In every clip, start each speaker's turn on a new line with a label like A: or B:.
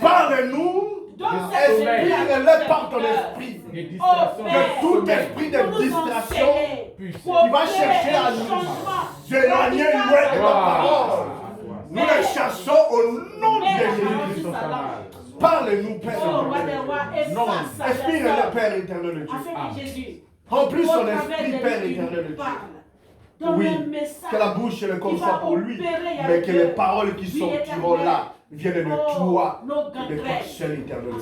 A: Parle-nous. Inspire-les par ton esprit. Que tout esprit de distraction qui va chercher à nous éloigner loin de ta parole, nous les chassons au nom de Jésus. Parle-nous, Père éternel. Inspire-le, Père éternel de Dieu. Remplis son esprit, Père éternel de Dieu. Oui, que la bouche et le corps soient pour lui, mais que les paroles qui sortiront là viennent de toi, de toi seul éternel.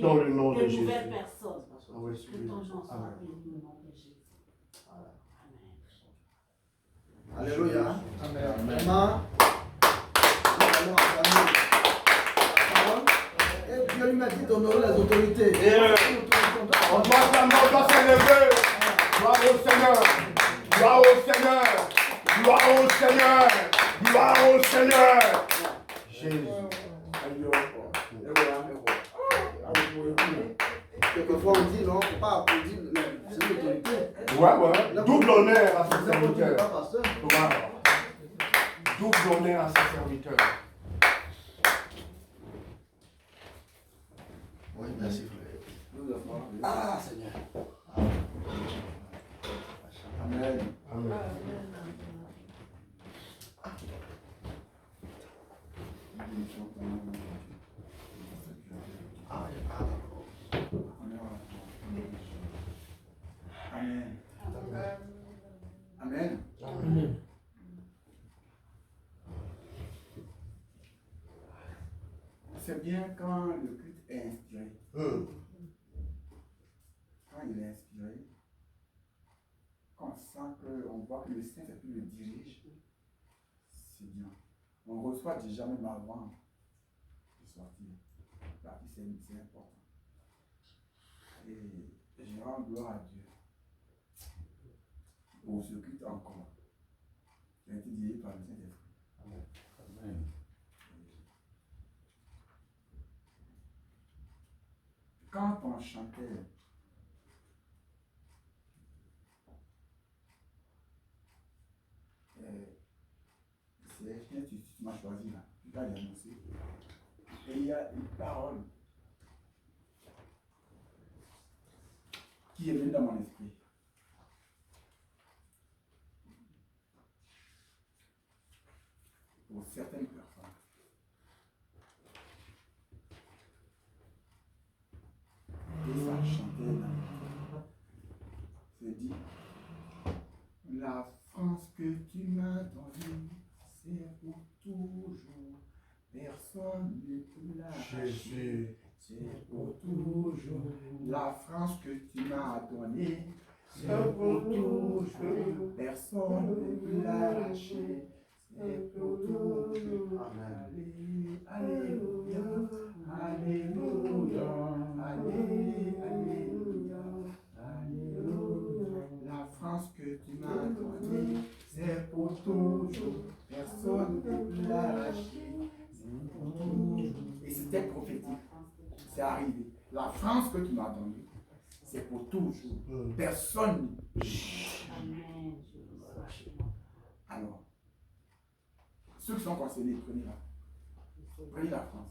A: Dans le nom de Jésus.
B: Alléluia. Amen. Et Dieu lui m'a dit d'honorer les autorités.
A: On doit s'élever. Gloire au Seigneur. Gloire au Seigneur. Gloire au Seigneur. Gloire au Seigneur. Jésus.
B: Quelquefois on dit non, il ne faut pas applaudir c'est l'autorité.
A: Ouais. Double honneur à ses serviteurs. Double honneur à ses serviteurs.
B: Oui, merci frère. Ah Seigneur. Amen. Amen. Amen. Amen. C'est bien quand le culte est inspiré. Quand il est inspiré, quand on voit que le Saint-Esprit le dirige, c'est bien. On reçoit déjà même avant de sortir. Là, c'est important. Et je rends gloire à Dieu pour ce culte encore qui a été dirigé par le Saint-Esprit. Amen. Quand on chantait, tu m'as choisi là, tu vas l'annoncer. Et il y a une parole qui est venue dans mon esprit. Pour certaines personnes. Et ça chantait là. C'est dit, la France que tu m'as donnée, c'est pour toujours. Personne ne peut l'arracher. C'est pour toujours. La France que tu m'as donnée, c'est pour toujours. Personne ne peut l'arracher. C'est pour toujours. Amen. Alléluia. Alléluia. Alléluia. Alléluia. La France que tu m'as donnée, c'est pour toujours. Personne ne peut l'arracher. C'est pour toujours. Et c'était prophétique. C'est arrivé. La France que tu m'as donnée, c'est pour toujours. Personne. Alors, ceux qui sont concernés, prenez-la. Prenez la France.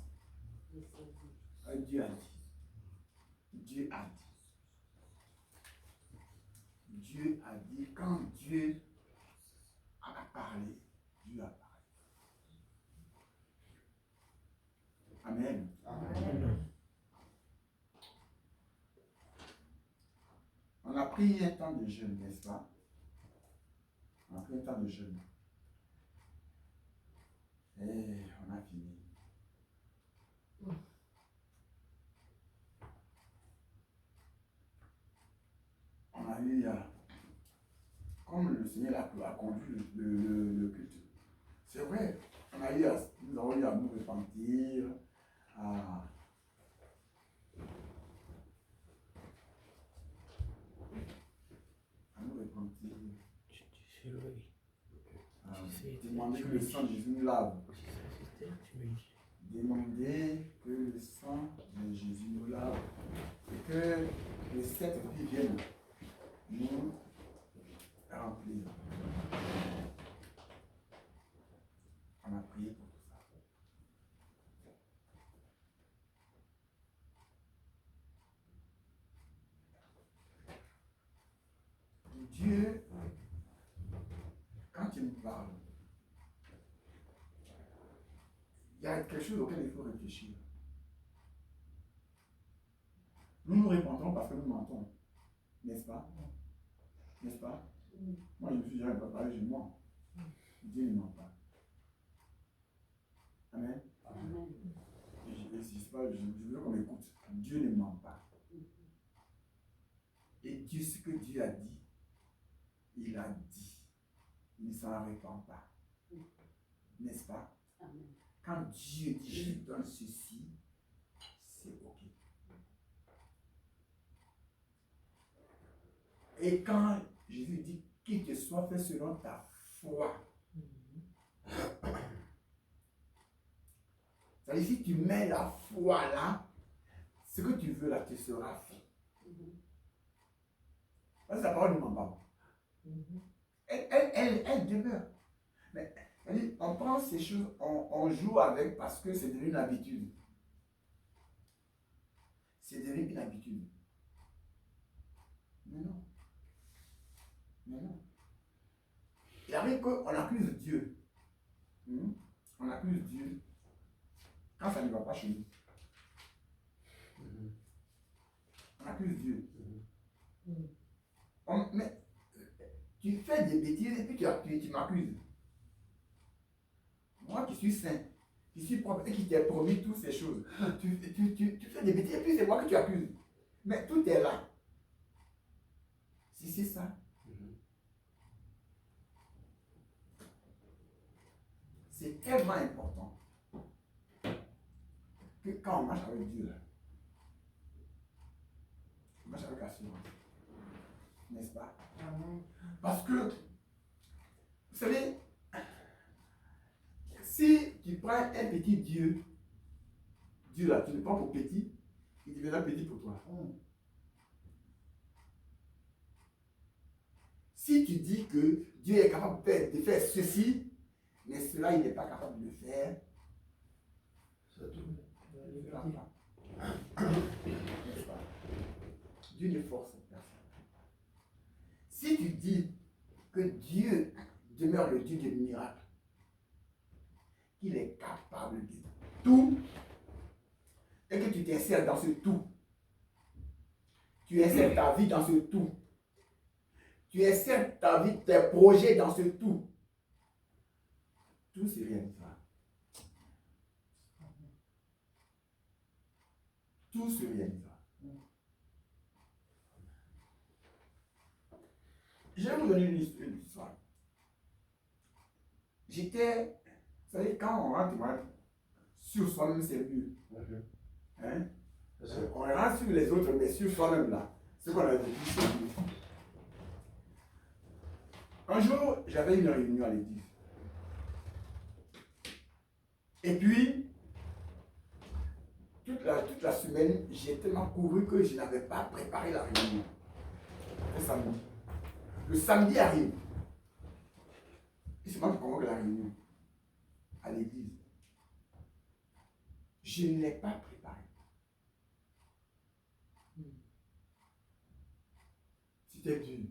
B: Dieu a dit. Dieu a dit. Dieu a dit. Quand Dieu a parlé, Dieu a parlé. Amen. Amen. On a pris un temps de jeûne, n'est-ce pas? On a pris un temps de jeûne. Et on a fini. On a eu, comme le Seigneur a conduit le culte, c'est vrai, nous avons eu à nous repentir, à nous repentir, demander que le sang de Jésus nous lave. Demander que le sang de Jésus nous lave et que les sept vies viennent nous remplir. On a prié pour tout ça. il y a quelque chose auquel il faut réfléchir. Nous nous répandons parce que nous mentons. N'est-ce pas? N'est-ce pas? Moi, je me suis jamais préparé, je mens. Dieu ne ment pas. Amen.
C: Amen.
B: Et je veux qu'on m'écoute. Dieu ne ment pas. Et Dieu, ce que Dieu a dit, il a dit. Il ne s'en répand pas. N'est-ce pas?
C: Amen.
B: Quand Dieu dit je donne ceci, c'est ok. Et quand Jésus dit qu'il te soit fait selon ta foi, c'est-à-dire si tu mets la foi là, ce que tu veux là te sera fait. Parce que la parole ne ment pas. Elle demeure. Mais on prend ces choses, on joue avec parce que c'est devenu une habitude. C'est devenu une habitude. Mais non. Mais non. Il arrive qu'on accuse Dieu. On accuse Dieu quand ça ne va pas chez nous. On accuse Dieu. Mais tu fais des bêtises et puis tu m'accuses. Moi qui suis saint, qui suis propre et qui t'ai promis toutes ces choses, tu fais des bêtises et puis c'est moi que tu accuses. Mais tout est là. Si c'est ça, c'est tellement important que quand on marche avec Dieu, là, on marche avec assurance. N'est-ce pas? Parce que, vous savez, si tu prends un petit Dieu, Dieu là, tu le prends pour petit, il deviendra petit pour toi. Si tu dis que Dieu est capable de faire ceci, mais cela, il n'est pas capable de le faire, n'est-ce pas? Dieu ne force personne. Si tu dis que Dieu demeure le Dieu des miracles, qu'il est capable de tout, et que tu t'insères dans ce tout, tu insères ta vie dans ce tout, tu insères ta vie, tes projets dans ce tout, tout se réalisera. Tout se réalisera. Je vais vous donner une histoire. J'étais, vous savez, quand on rentre sur soi-même, c'est mieux. Hein? On rentre sur les autres, mais sur soi-même, là, ce qu'on a vécu, c'est mieux. Un jour, j'avais une réunion à l'église. Et puis, toute la semaine, j'ai tellement couru que je n'avais pas préparé la réunion. Le samedi. Le samedi arrive. Et c'est moi qui convoque la réunion à l'église. Je ne l'ai pas préparé. C'était dur.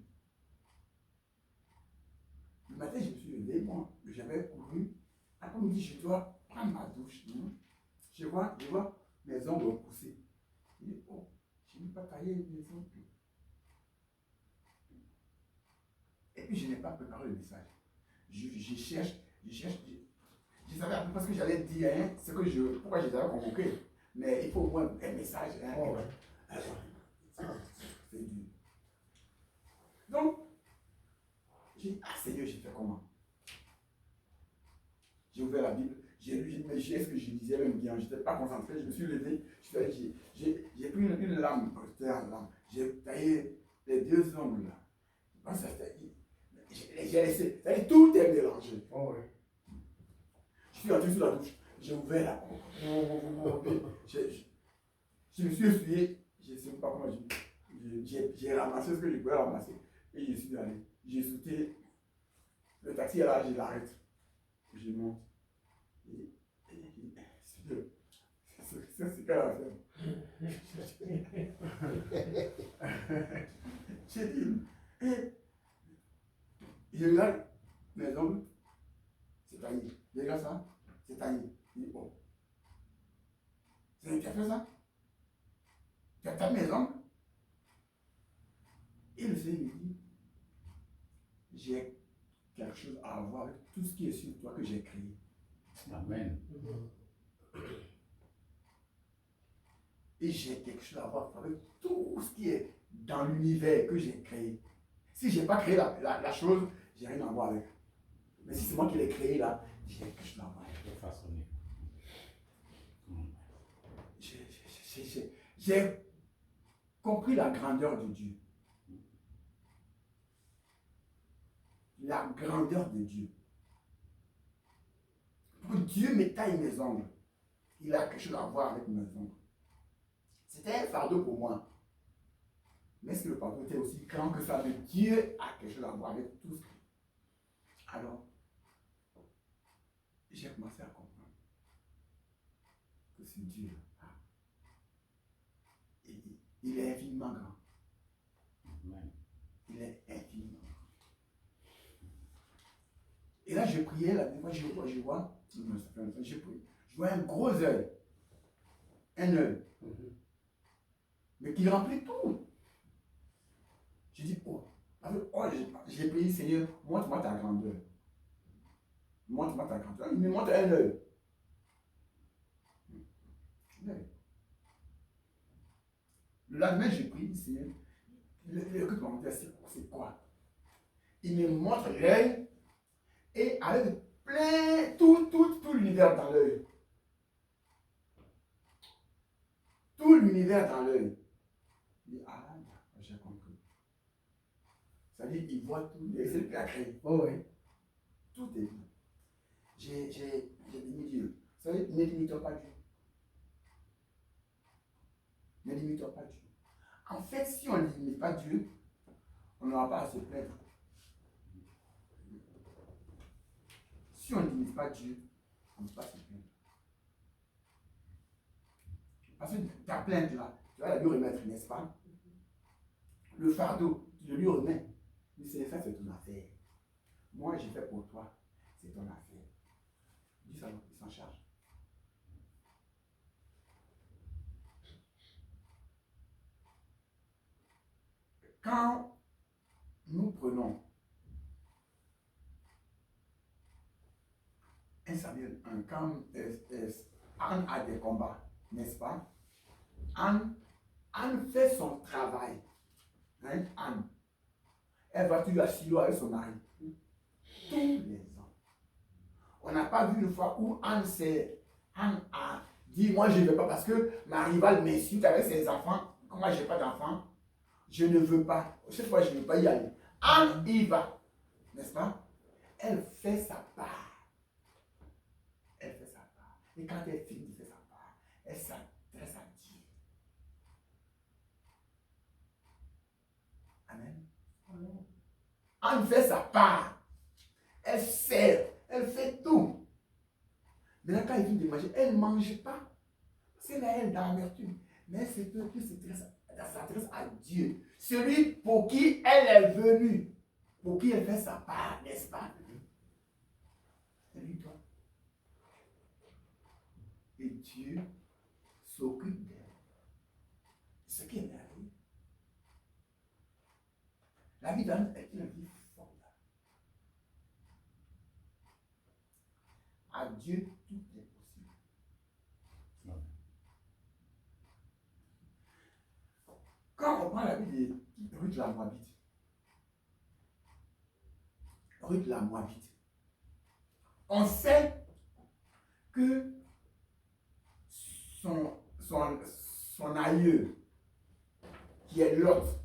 B: Le matin, je me suis levé, moi, j'avais couru. Après, on me dit, je dois prendre ma douche. Je vois mes ongles pousser. Je dis, oh, je n'ai pas taillé mes ongles. Et puis, je n'ai pas préparé le message. Je cherche. Je savais un peu parce que j'allais dire, hein, pourquoi je les avais convoqués. Mais il faut au moins un message. Hein, oh, ouais. C'est dur. Donc, j'ai dit, ah Seigneur, j'ai fait comment? J'ai ouvert la Bible, j'ai lu, mais est-ce que je lisais même bien? Je n'étais pas concentré, je me suis levé, j'ai pris une lame, j'ai taillé les deux ongles là. J'ai laissé, tout est mélangé. Oh, ouais. Je suis rentré sous la douche, j'ai ouvert la porte. Je me suis essuyé, je ne sais pas comment j'ai ramassé ce que je pouvais ramasser et je suis allé. J'ai sauté, le taxi est là, je l'arrête. Je monte. C'est ce qu'elle a fait. J'ai dit, je regarde mes ongles, c'est taillé. Je regarde ça, c'est taillé. Je dis, oh, tu as fait ça? Tu as tapé mes ongles? Et le Seigneur me dit, j'ai quelque chose à voir avec tout ce qui est sur toi que j'ai créé.
A: Amen.
B: Et j'ai quelque chose à voir avec tout ce qui est dans l'univers que j'ai créé. Si je n'ai pas créé la chose, j'ai rien à voir avec. Mais si c'est moi qui l'ai créé là, j'ai quelque chose à voir avec. J'ai compris la grandeur de Dieu. La grandeur de Dieu. Pour Dieu me taille mes ongles. Il a quelque chose à voir avec mes ongles. C'était un fardeau pour moi. Mais est-ce que le fardeau était aussi grand que ça? Mais Dieu a quelque chose à voir avec tout ce qui... Alors, j'ai commencé à comprendre que ce Dieu, il est infiniment grand. Il est infiniment grand. Et là, je priais, la dernière fois, je vois un gros œil. Un œil. Mais qui remplit tout. Je dis, j'ai prié, Seigneur, montre-moi ta grandeur. Montre-moi ta grandeur. Il me montre un œil. Le lendemain, j'ai prié, Seigneur, le que tu m'as montré, c'est quoi? Il me montre l'œil et avec plein, tout l'univers dans l'œil. Tout l'univers dans l'œil. Il dit, ah, j'ai compris. Ça dit, il voit tout, il essaie de créer. Oh oui. Tout est bien. J'ai dit, Dieu, vous savez, ne limitons pas Dieu. Ne limitons pas Dieu. En fait, si on ne limite pas Dieu, on n'aura pas à se plaindre. Si on ne limite pas Dieu, on ne peut pas se plaindre. Parce que ta plainte là, tu vas la lui remettre, n'est-ce pas? Le fardeau, tu le lui remets. Mais c'est ça, c'est ton affaire. Moi, j'ai fait pour toi, c'est ton affaire. Dis ça, il s'en charge. Quand nous prenons un Samuel, quand Anne a des combats, n'est-ce pas? Anne fait son travail. Hein? Anne. Elle va toujours à Silo avec son mari. Tous les ans. On n'a pas vu une fois où Anne a dit, moi je ne veux pas parce que ma rivale m'insulte avec ses enfants. Comme moi je n'ai pas d'enfants, je ne veux pas. Cette fois je ne veux pas y aller. Anne y va. N'est-ce pas? Elle fait sa part. Elle fait sa part. Et quand elle finit de faire sa part, elle s'adresse à Dieu. Amen. Amen. Anne fait sa part. Elle sert. Elle fait tout. Mais là, quand elle vient de manger, elle ne mange pas. C'est là, elle dans l'amertume. Mais elle s'adresse à Dieu. Celui pour qui elle est venue. Pour qui elle fait sa part, n'est-ce pas? Elle lui doit. Et Dieu s'occupe d'elle. Ce qui est merveilleux. La vie d'Anne est une vie formidable. À Dieu, tout est possible. Quand on prend la vie de Ruth la Moabite, on sait que son aïeux, qui est Lot,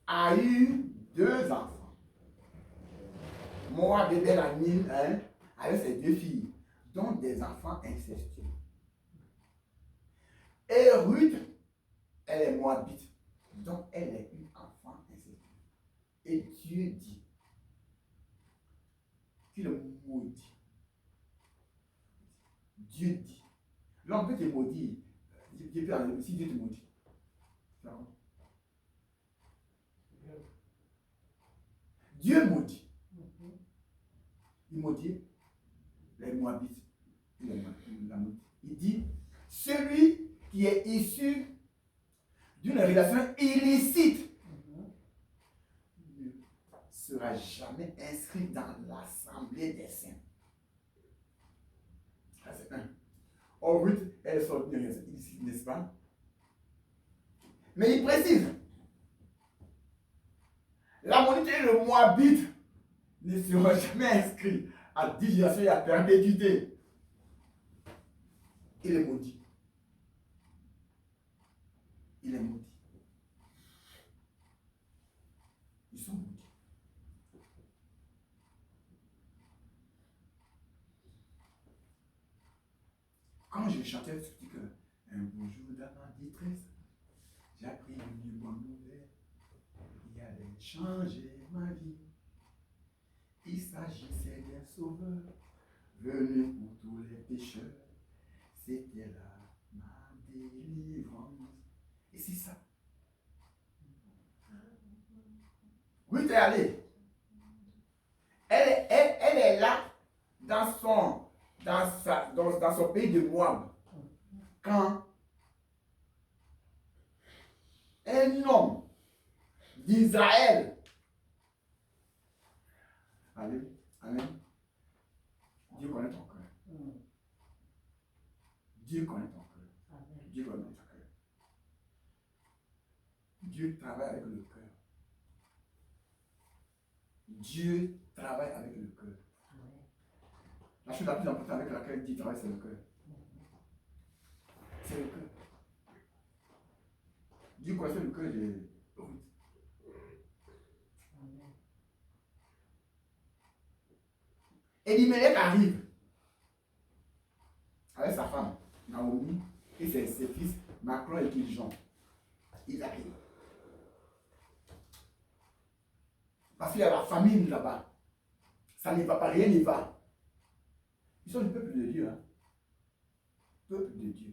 B: a eu 2 enfants. Moab et Bélamine, avec ses 2 filles, dont des enfants incestueux. Et Ruth, elle est Moabite, donc elle est une enfant incestueux. Et Dieu dit qu'il le maudit. Dieu dit. L'homme peut te maudire. Si Dieu te maudit. Dieu maudit. Il maudit les Moabites. Il dit, celui qui est issu d'une relation illicite ne sera jamais inscrit dans l'assemblée des saints. Ça, c'est un. Or, Ruth, elle est sortie d'une relation illicite, n'est-ce pas? Mais il précise, l'ammonite et le moabite ne seront jamais inscrits à divination et à perpétuité. Il est maudit. Il est maudit. Ils sont maudits. Quand je chantais ce petit cœur, un bonjour dans ma détresse, j'ai appris une bonne nouvelle. Il allait changer ma vie. Il s'agissait d'un sauveur venu pour tous les pécheurs. C'était là ma délivrance. Et c'est ça. Ruth est allée. Elle est là dans son pays de Moab. Quand un homme d'Israël, allez, amen, Dieu connaît ton cœur. Dieu connaît ton cœur. Dieu connaît ton cœur. Dieu travaille avec le cœur. Dieu travaille avec le cœur. La chose la plus importante avec laquelle Dieu travaille, c'est le cœur. C'est le cœur. Dieu connaissait le cœur de Ruth. Elimelech arrive avec sa femme, Naomi, et ses fils, Macron et Kiljon. Ils arrivent. Parce qu'il y a la famine là-bas. Ça ne va pas, rien n'y va. Ils sont du peuple de Dieu. Hein? Peuple de Dieu.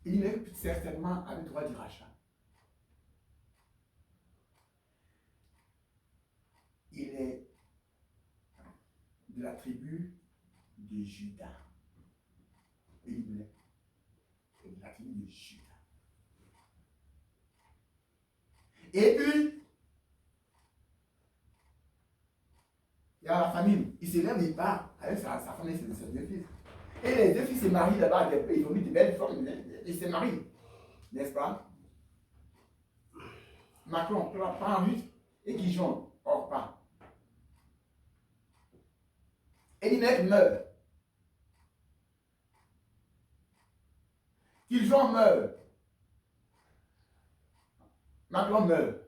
B: Elimelech certainement avait droit du rachat. Il est de la tribu de Juda. Elimelech est de la tribu de Juda. Et puis, il y a la famine. Il se lève, il part avec sa femme et ses deux fils. Et les deux fils se marient là-bas, ils ont mis de belles femmes, ils se marient. N'est-ce pas? Macron prend Ruth et Kiljon, Orpa. Elimelech meurt. Kiljon meurt. Macron meurt.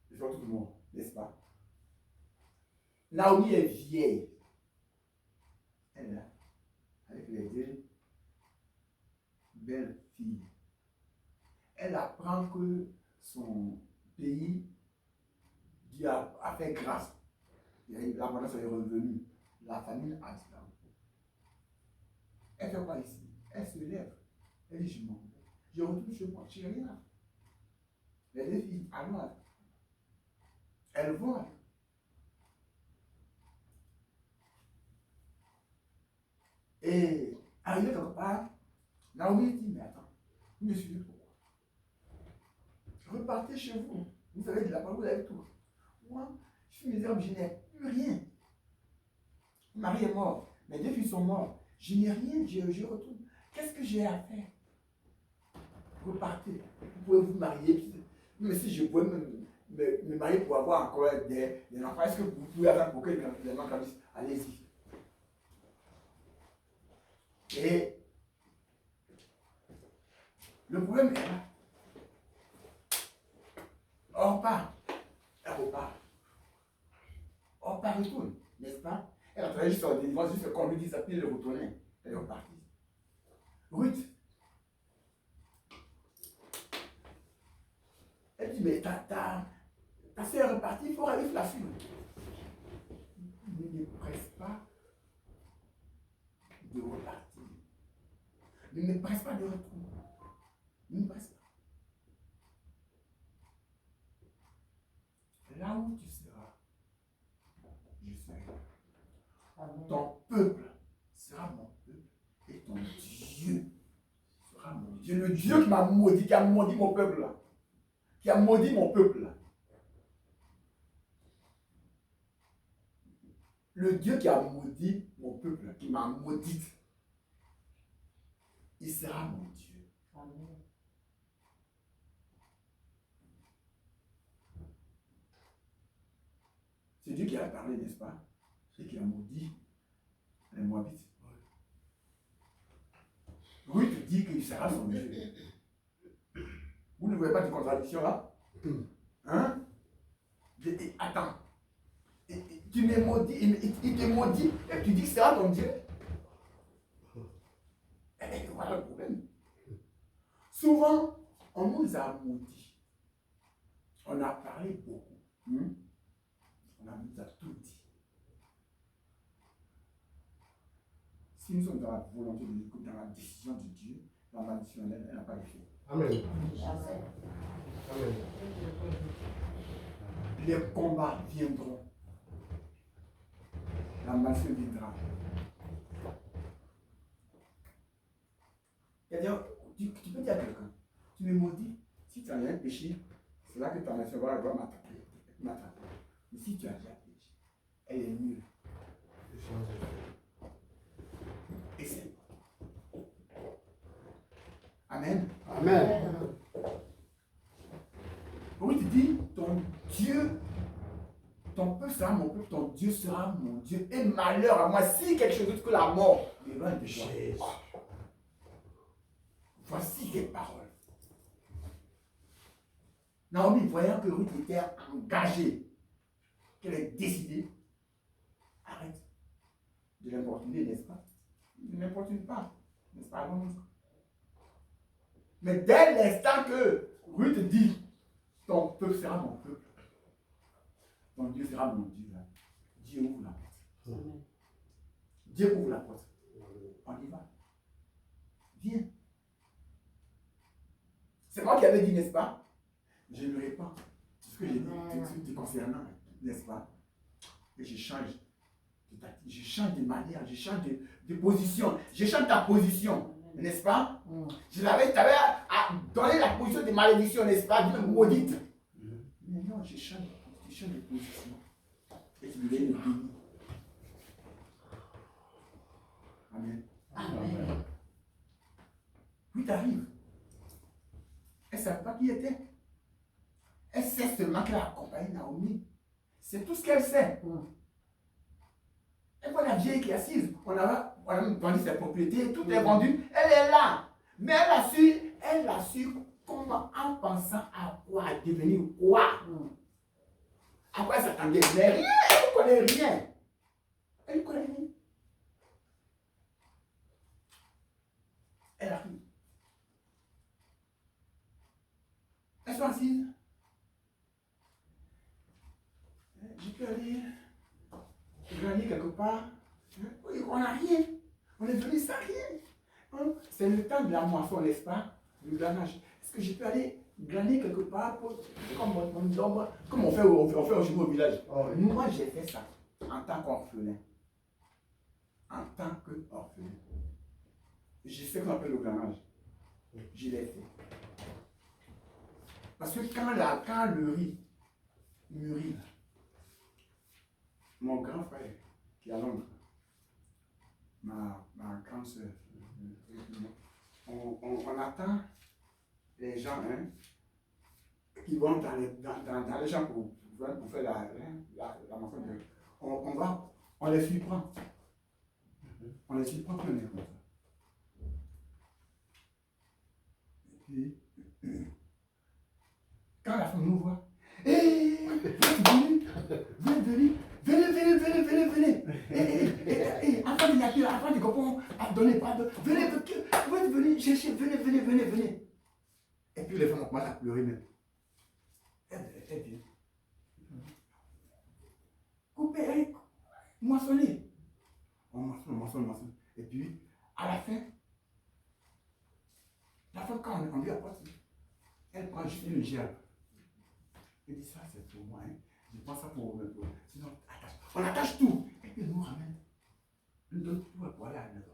B: Ils sont tous morts, n'est-ce pas? Naomi est vieille. Elle est là, avec les deux belles filles. Elle apprend que son pays, Dieu a fait grâce. L'abondance est revenue. La famine a disparu. Elle fait quoi ici? Elle se lève. Elle dit, je m'en vais. Je retourne chez moi. Je n'ai rien. Les deux filles, allons. Elles vont. Et arrivé quelque part, Naomi dit, mais attends, vous me suivez pourquoi? Repartez chez vous. Vous avez de la parole, vous avez tout. Moi, je suis misérable, je n'ai plus rien. Mon mari est mort, mes deux filles sont mortes. Je n'ai rien, je retourne. Qu'est-ce que j'ai à faire? Repartez. Vous pouvez vous marier. Mais si je pouvais me marier pour avoir encore des enfants, est-ce que vous pouvez avoir pour que les gens grandissent? Allez-y. Et le problème est là. Orpa, elle repart. Orpa retourne, n'est-ce pas? Elle a travaillé juste en délivrance, juste qu'on lui dise à pied de retourner. Elle est repartie. Ruth, elle dit, mais ta soeur est repartie, il faut aller la suivre. Ne me presse pas de repartir. Ne me presse pas de retourner. Ne me presse pas. Là où tu seras, je serai là. Ton peuple sera mon peuple et ton Dieu sera mon Dieu. Le Dieu qui m'a maudit, qui a maudit mon peuple là. Qui a maudit mon peuple là. Le Dieu qui a maudit mon peuple, qui m'a maudite, il sera mon Dieu. Amen. C'est Dieu qui a parlé, n'est-ce pas? C'est qui a maudit les Moabites. Ruth dit qu'il sera son Dieu. Vous ne voyez pas de contradiction là? Hein? Attends. Tu me maudis, il te maudit et tu dis que c'est ton Dieu. Et voilà le problème. Souvent, on nous a maudits. On a parlé beaucoup. On nous a tout dit. Si nous sommes dans la volonté de Dieu, dans la décision de Dieu, la malédiction, elle n'a pas d'effet.
A: Amen.
B: Amen. Les combats viendront. La malédiction viendra. C'est-à-dire, tu peux dire à quelqu'un, tu me maudis, si tu as un péché, c'est là que ta nation va m'attaquer. Mais si tu as déjà péché, elle est nulle. Et c'est Amen.
A: Amen.
B: Oui, tu dis, ton Dieu, ton peuple sera mon peuple, ton Dieu sera mon Dieu. Et malheur à moi, si quelque chose d'autre que la mort m'éloigne de toi. Voici tes paroles. Naomi, voyant que Ruth était engagée, qu'elle est décidée, arrête de l'importuner, n'est-ce pas? Ne l'importune pas, n'est-ce pas? Mais dès l'instant que Ruth dit, ton peuple sera mon peuple, ton Dieu sera mon Dieu, Dieu ouvre la porte. Dieu ouvre la porte. On y va. Viens. C'est moi qui avais dit, n'est-ce pas? Je me répands. C'est ce que j'ai dit te concernant, n'est-ce pas? Et je change de manière, je change de position. Je change ta position, n'est-ce pas? Je t'avais donné la position de malédiction, n'est-ce pas? De maudite. Mais non, je change de position. Et tu deviens le béni. Amen. Amen. Puis tu arrives. Elle ne savait pas qui était. Elle sait seulement qu'elle a accompagné Naomi. C'est tout ce qu'elle sait. Elle voit la vieille qui est assise. On a vendu ses propriétés, tout est vendu. Elle est là. Mais elle a su comment, en pensant à quoi, à devenir quoi. À quoi elle s'attendait. Mais rien, elle ne connaît rien. Elle ne connaît rien. Elle arrive. Elles sont assises. Je peux aller gagner quelque part. Oui, on n'a rien. On est venu sans rien. C'est le temps de la moisson, n'est-ce pas? Le glanage. Est-ce que je peux aller glaner quelque part comme on fait aujourd'hui au village? Moi, j'ai fait ça en tant qu'orphelin. En tant qu'orphelin. Je sais qu'on appelle le glanage. Je l'ai fait. Parce que quand le riz mûrit, mon grand frère qui est à Londres, ma grande soeur, on attend les gens qui vont dans les champs pour faire la moisson. On les surprend. On les surprend comme ça. Et puis, quand la femme nous voit, venez. Afin de comprendre, à donner pas de. Venez, chercher, venez. Et puis les femmes commencent à pleurer même. Elle vient. Coupez, moissonnez. On moissonne. Et puis, à la fin, quand on lui apporte, elle prend juste une gerbe. Elle dit ça, c'est pour moi. Je prends ça pour sinon, attache. On attache tout. Et puis nous ramène. Nous donne tout pour aller à la maison.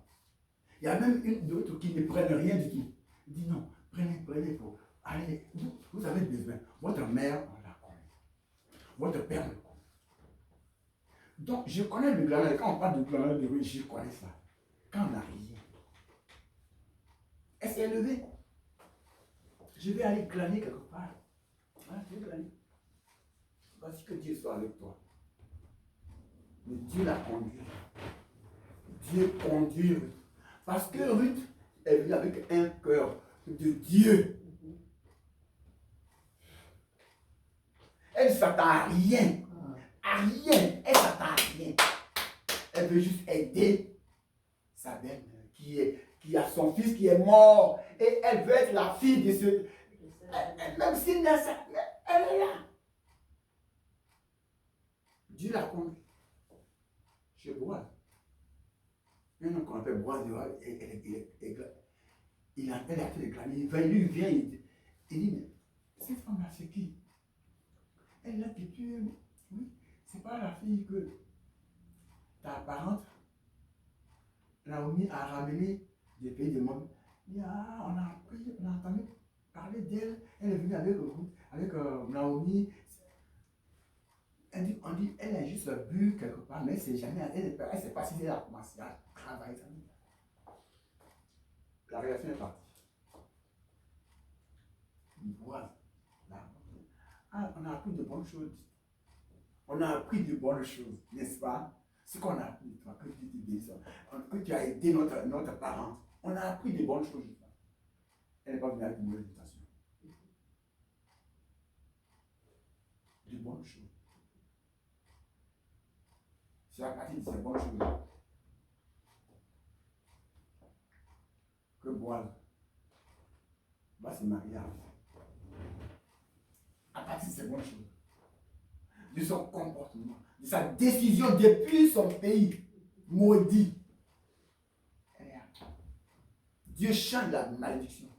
B: Il y a même une d'autres qui ne prennent rien du tout. Il dit non, prenez pour. Allez, vous avez besoin. Votre mère, on la connaît. Votre père le connaît. Donc, je connais le glanage. Quand on parle de glanage de rue, je connais ça. Quand on n'a rien, elle s'est levée. Je vais aller glaner quelque part. Voilà, je vais glaner. Voici que Dieu soit avec toi. Mais Dieu l'a conduit. Dieu conduit Ruth. Parce que Ruth est venue avec un cœur de Dieu. Elle ne s'attend à rien. À rien. Elle ne s'attend à rien. Elle veut juste aider sa belle qui a son fils qui est mort. Et elle veut être la fille de ce. Même s'il n'a ça, elle est là. Dieu l'a conduit. Chez Boaz. Un homme qu'on appelle Boaz, il a fait les glaner. Il vient, il dit, mais cette femme-là, c'est qui? Elle est là depuis, oui, c'est pas la fille que ta parente, Naomi, a ramenée des pays du monde. Il dit, ah, on a entendu parler d'elle. Elle est venue avec Naomi. On dit, elle a juste bu quelque part, mais c'est jamais, elle ne sait pas si elle a commencé à travailler. La réaction est partie. Voilà. On a appris de bonnes choses. On a appris de bonnes choses, n'est-ce pas? Ce qu'on a appris, toi, que tu dis ça, que tu as aidé notre parent. On a appris de bonnes choses. Elle n'est pas venue avec une mauvaise intention. De bonnes choses. C'est à partir de ces bonnes choses que Boaz va se marier avec. À partir de ces bonnes choses, de son comportement, de sa décision depuis son pays maudit. Dieu change la malédiction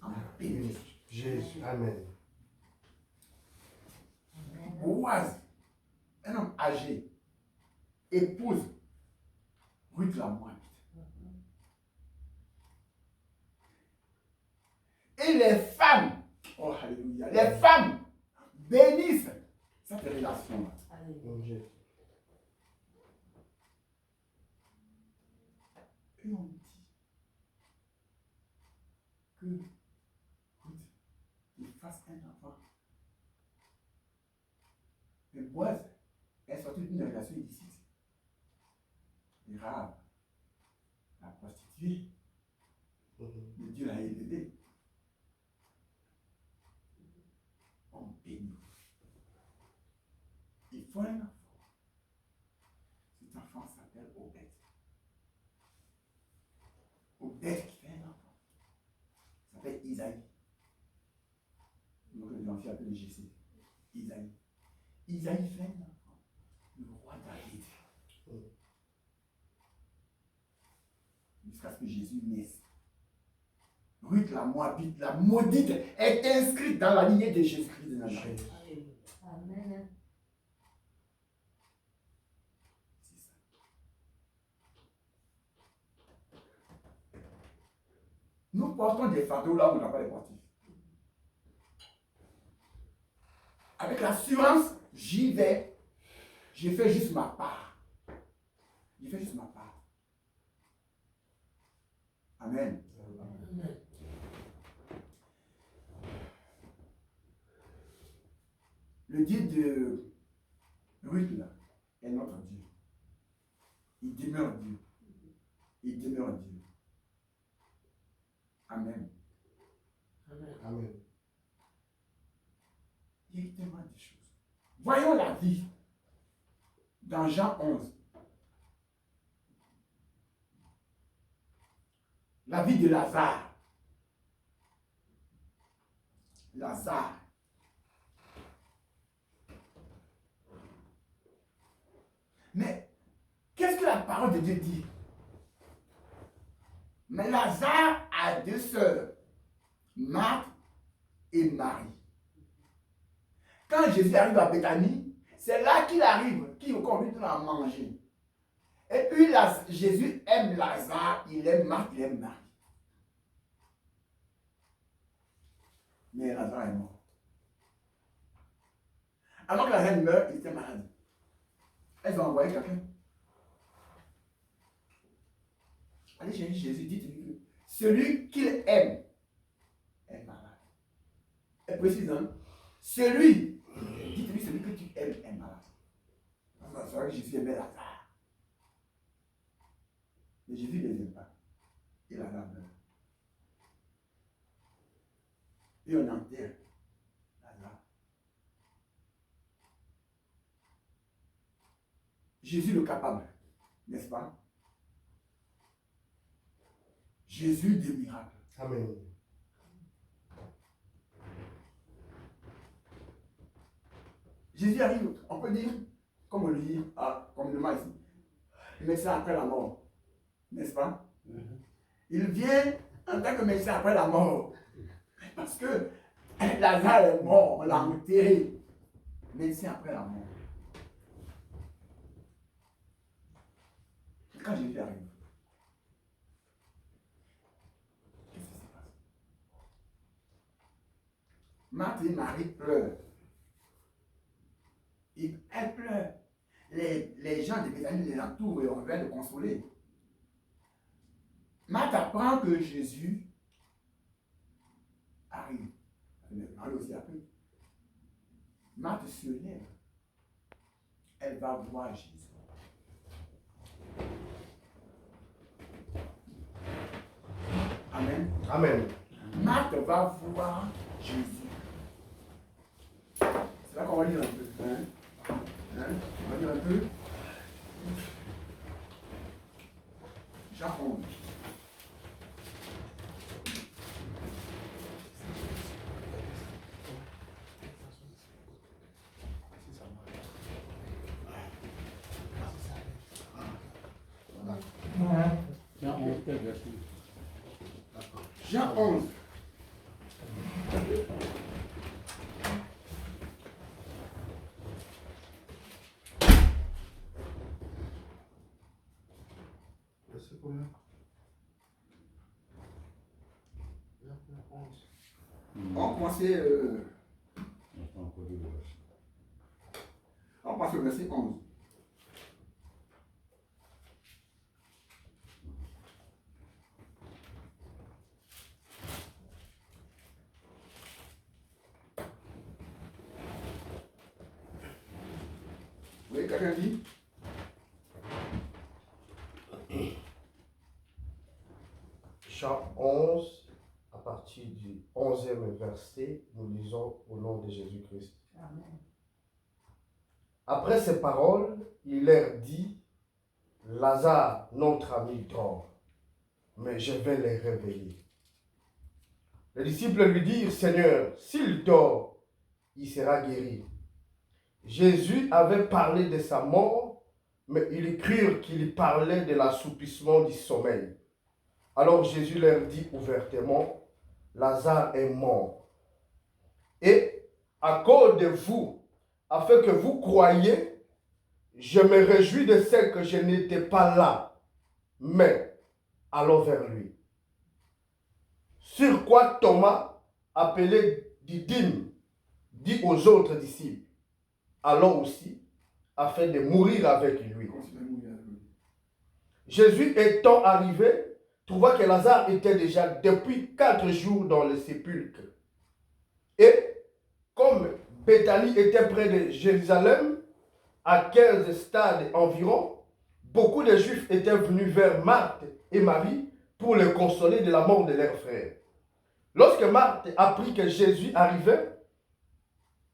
B: en bénédiction.
A: Jésus, Amen.
B: Boaz, un homme âgé, épouse Ruth la Moabite. Et les femmes, oh alléluia, les femmes bénissent cette relation-là. Et on dit que Ruth, il fasse un enfant. Mais Boaz est sorti d'une relation illicite. Et Rahab, la prostituée, mais Dieu l'a élevé. On bénit. Il faut un enfant. Cet enfant s'appelle Obed. Obed qui fait un enfant. Ça s'appelle Isaïe. Donc les anciens appellent Jessé. Isaïe. Isaïe fait un enfant. Le roi David. Jusqu'à ce que Jésus naisse. Ruth la Moabite, la maudite, est inscrite dans la lignée de Jésus-Christ de Nazareth.
C: Amen.
B: C'est ça. Nous portons des fardeaux là où on n'a pas les portifs. Avec l'assurance, j'y vais. Je fais juste ma part. Je fais juste ma part. Amen.
C: Amen.
B: Le Dieu de Ruth là est notre Dieu. Il demeure Dieu. Il demeure Dieu. Amen.
A: Amen.
B: Il y a tellement de choses. Voyons la vie dans Jean 11. La vie de Lazare. Lazare. Mais qu'est-ce que la parole de Dieu dit? Mais Lazare a deux sœurs, Marthe et Marie. Quand Jésus arrive à Béthanie, C'est là qu'il arrive, qu'il conduit à manger. Et puis Jésus aime Lazare, il aime Marthe, il aime Marie. Mais Lazare est mort. Avant que la reine meure, il était malade. Elles ont envoyé quelqu'un. Allez chercher Jésus, dites-lui que celui qu'il aime est malade. Elle précise, hein? Dites-lui celui que tu aimes est malade. C'est vrai que Jésus aimait Lazare. Mais Jésus ne les aime pas. Et Lazare meurt. Et on enterre Lazare. Jésus le capable, n'est-ce pas? Jésus des miracles.
A: Amen.
B: Jésus arrive, on peut dire, comme on le dit, comme le ici, le médecin après la mort, n'est-ce pas? Il vient en tant que médecin après la mort, parce que Lazare est mort, on l'a enterré. Médecin après la mort. Et quand Jésus arrive, qu'est-ce qui se passe? Marthe et Marie pleurent. Elle pleure. Les gens de Béthanie les entourent et on vient le consoler. Marthe apprend que Jésus arrive. Marie aussi a pris. Marthe se lève. Elle va voir Jésus. Amen.
A: Amen.
B: Marthe va voir Jésus. C'est là qu'on va lire un peu. Hein? On va lire un peu. Jean 11. Jean 11. On commençait on passe au verset 11. Vous voyez, quelqu'un dit?
A: Jean 11, à partir du 11e verset, nous lisons au nom de Jésus-Christ.
C: Amen.
A: Après ces paroles, il leur dit, Lazare, notre ami, dort, mais je vais les réveiller. Les disciples lui dirent, Seigneur, s'il dort, il sera guéri. Jésus avait parlé de sa mort, mais ils crurent qu'il parlait de l'assoupissement du sommeil. Alors Jésus leur dit ouvertement, Lazare est mort. Et à cause de vous, afin que vous croyiez, je me réjouis de ce que je n'étais pas là, mais allons vers lui. Sur quoi Thomas, appelé Didyme, dit aux autres disciples, allons aussi, afin de mourir avec lui. Jésus étant arrivé, trouva que Lazare était déjà depuis 4 jours dans le sépulcre. Et comme Béthanie était près de Jérusalem, à 15 stades environ, beaucoup de Juifs étaient venus vers Marthe et Marie pour les consoler de la mort de leur frère. Lorsque Marthe apprit que Jésus arrivait,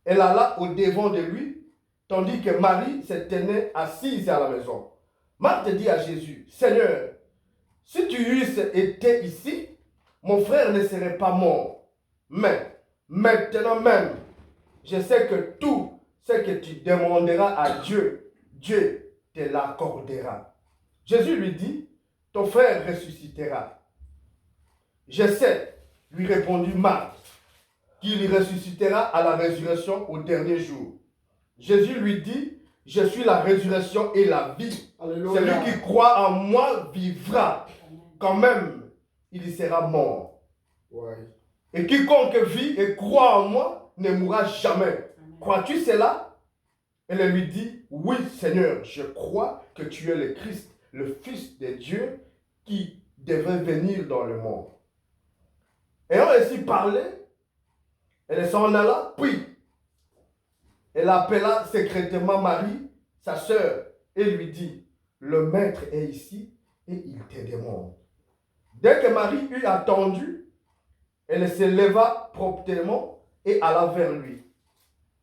A: elle alla au-devant de lui, tandis que Marie se tenait assise à la maison. Marthe dit à Jésus, Seigneur, si tu eusses été ici, mon frère ne serait pas mort. Mais maintenant même, je sais que tout ce que tu demanderas à Dieu, Dieu te l'accordera. Jésus lui dit, ton frère ressuscitera. Je sais, lui répondit Marthe, qu'il ressuscitera à la résurrection au dernier jour. Jésus lui dit, je suis la résurrection et la vie.
B: Alléluia.
A: Celui qui croit en moi vivra, quand même il y sera mort.
B: Ouais.
A: Et quiconque vit et croit en moi ne mourra jamais. Crois-tu cela? Elle lui dit, oui Seigneur, je crois que tu es le Christ, le Fils de Dieu qui devait venir dans le monde. Ayant ainsi parlé, elle s'en alla, puis elle appela secrètement Marie, sa sœur, et lui dit, le maître est ici et il te demande. Dès que Marie eut attendu, elle se leva promptement et alla vers lui.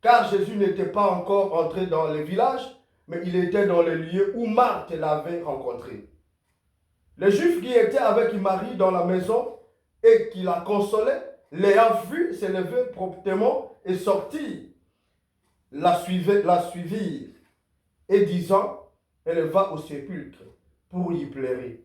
A: Car Jésus n'était pas encore entré dans le village, mais il était dans le lieu où Marthe l'avait rencontré. Les Juifs qui étaient avec Marie dans la maison et qui la consolaient, l'ayant vue se lever promptement et sortir, la suivirent, et disant, elle va au sépulcre pour y pleurer.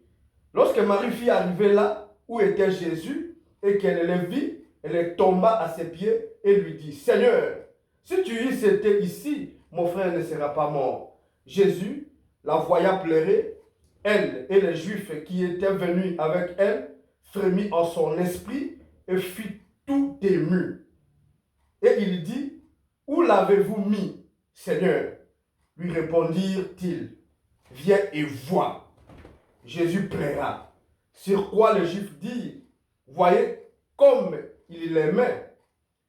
A: Lorsque Marie fut arrivée là où était Jésus et qu'elle le vit, elle tomba à ses pieds et lui dit, Seigneur, si tu eusses été ici, mon frère ne sera pas mort. Jésus, la voyant pleurer, elle et les Juifs qui étaient venus avec elle, frémit en son esprit et fut tout ému. Et il dit, où l'avez-vous mis, Seigneur? Lui répondirent-ils, viens et vois. Jésus pleura. Sur quoi les Juifs dirent, voyez comme il l'aimait.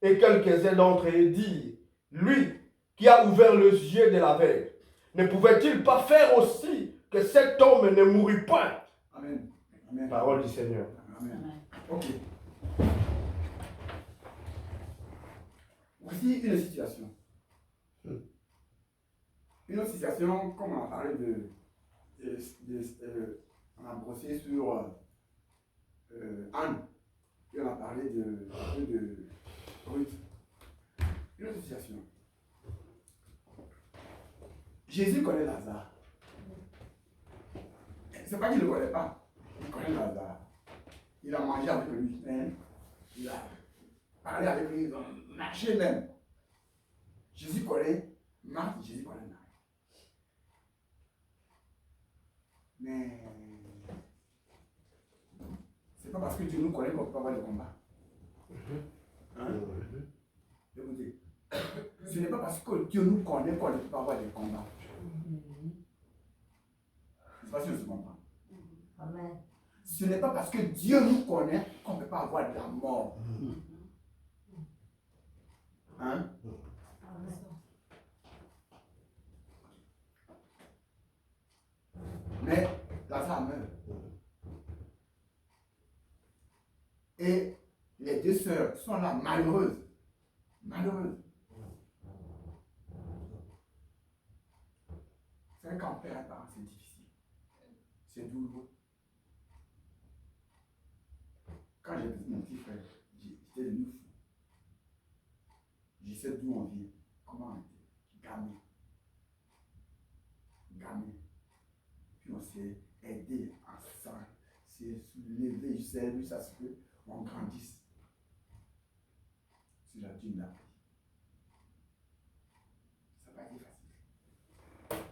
A: Et quelques-uns d'entre eux dirent, lui qui a ouvert les yeux de l'aveugle, ne pouvait-il pas faire aussi que cet homme ne mourût pas?
B: Amen. Amen.
A: Parole du Seigneur.
B: Amen. Ok. Voici une situation. Une autre situation, comme on a parlé on a brossé sur Anne, et on a parlé de Ruth. Une autre situation. Jésus connaît Lazare. C'est pas qu'il ne le connaît pas. Il connaît Lazare. Il a mangé avec lui. Hein? Il a parlé avec lui. Ils ont marché même. Jésus connaît Marthe, Jésus connaît Marie. Mais c'est pas parce que Dieu nous connaît qu'on peut pas avoir de combat. Hein? Écoutez, ce n'est pas parce que Dieu nous connaît qu'on ne peut pas avoir de combat. Je ne sais pas si je se comprends.
C: Amen.
B: Ce n'est pas parce que Dieu nous connaît qu'on ne peut pas avoir de la mort. Hein? Mais Lazare meurt. Et les deux sœurs sont là malheureuses. Malheureuses. C'est vrai qu'en perd un parent, c'est difficile. C'est douloureux. Quand j'ai vu mon petit frère, j'étais devenu fou. Je sais d'où on vient. Comment on était. Gamin. Gamin. Puis on s'est aidé ensemble. C'est soulevé, je sais, lui, ça se peut, on grandisse. C'est la Dieu l'a pris. Ça n'a pas été facile.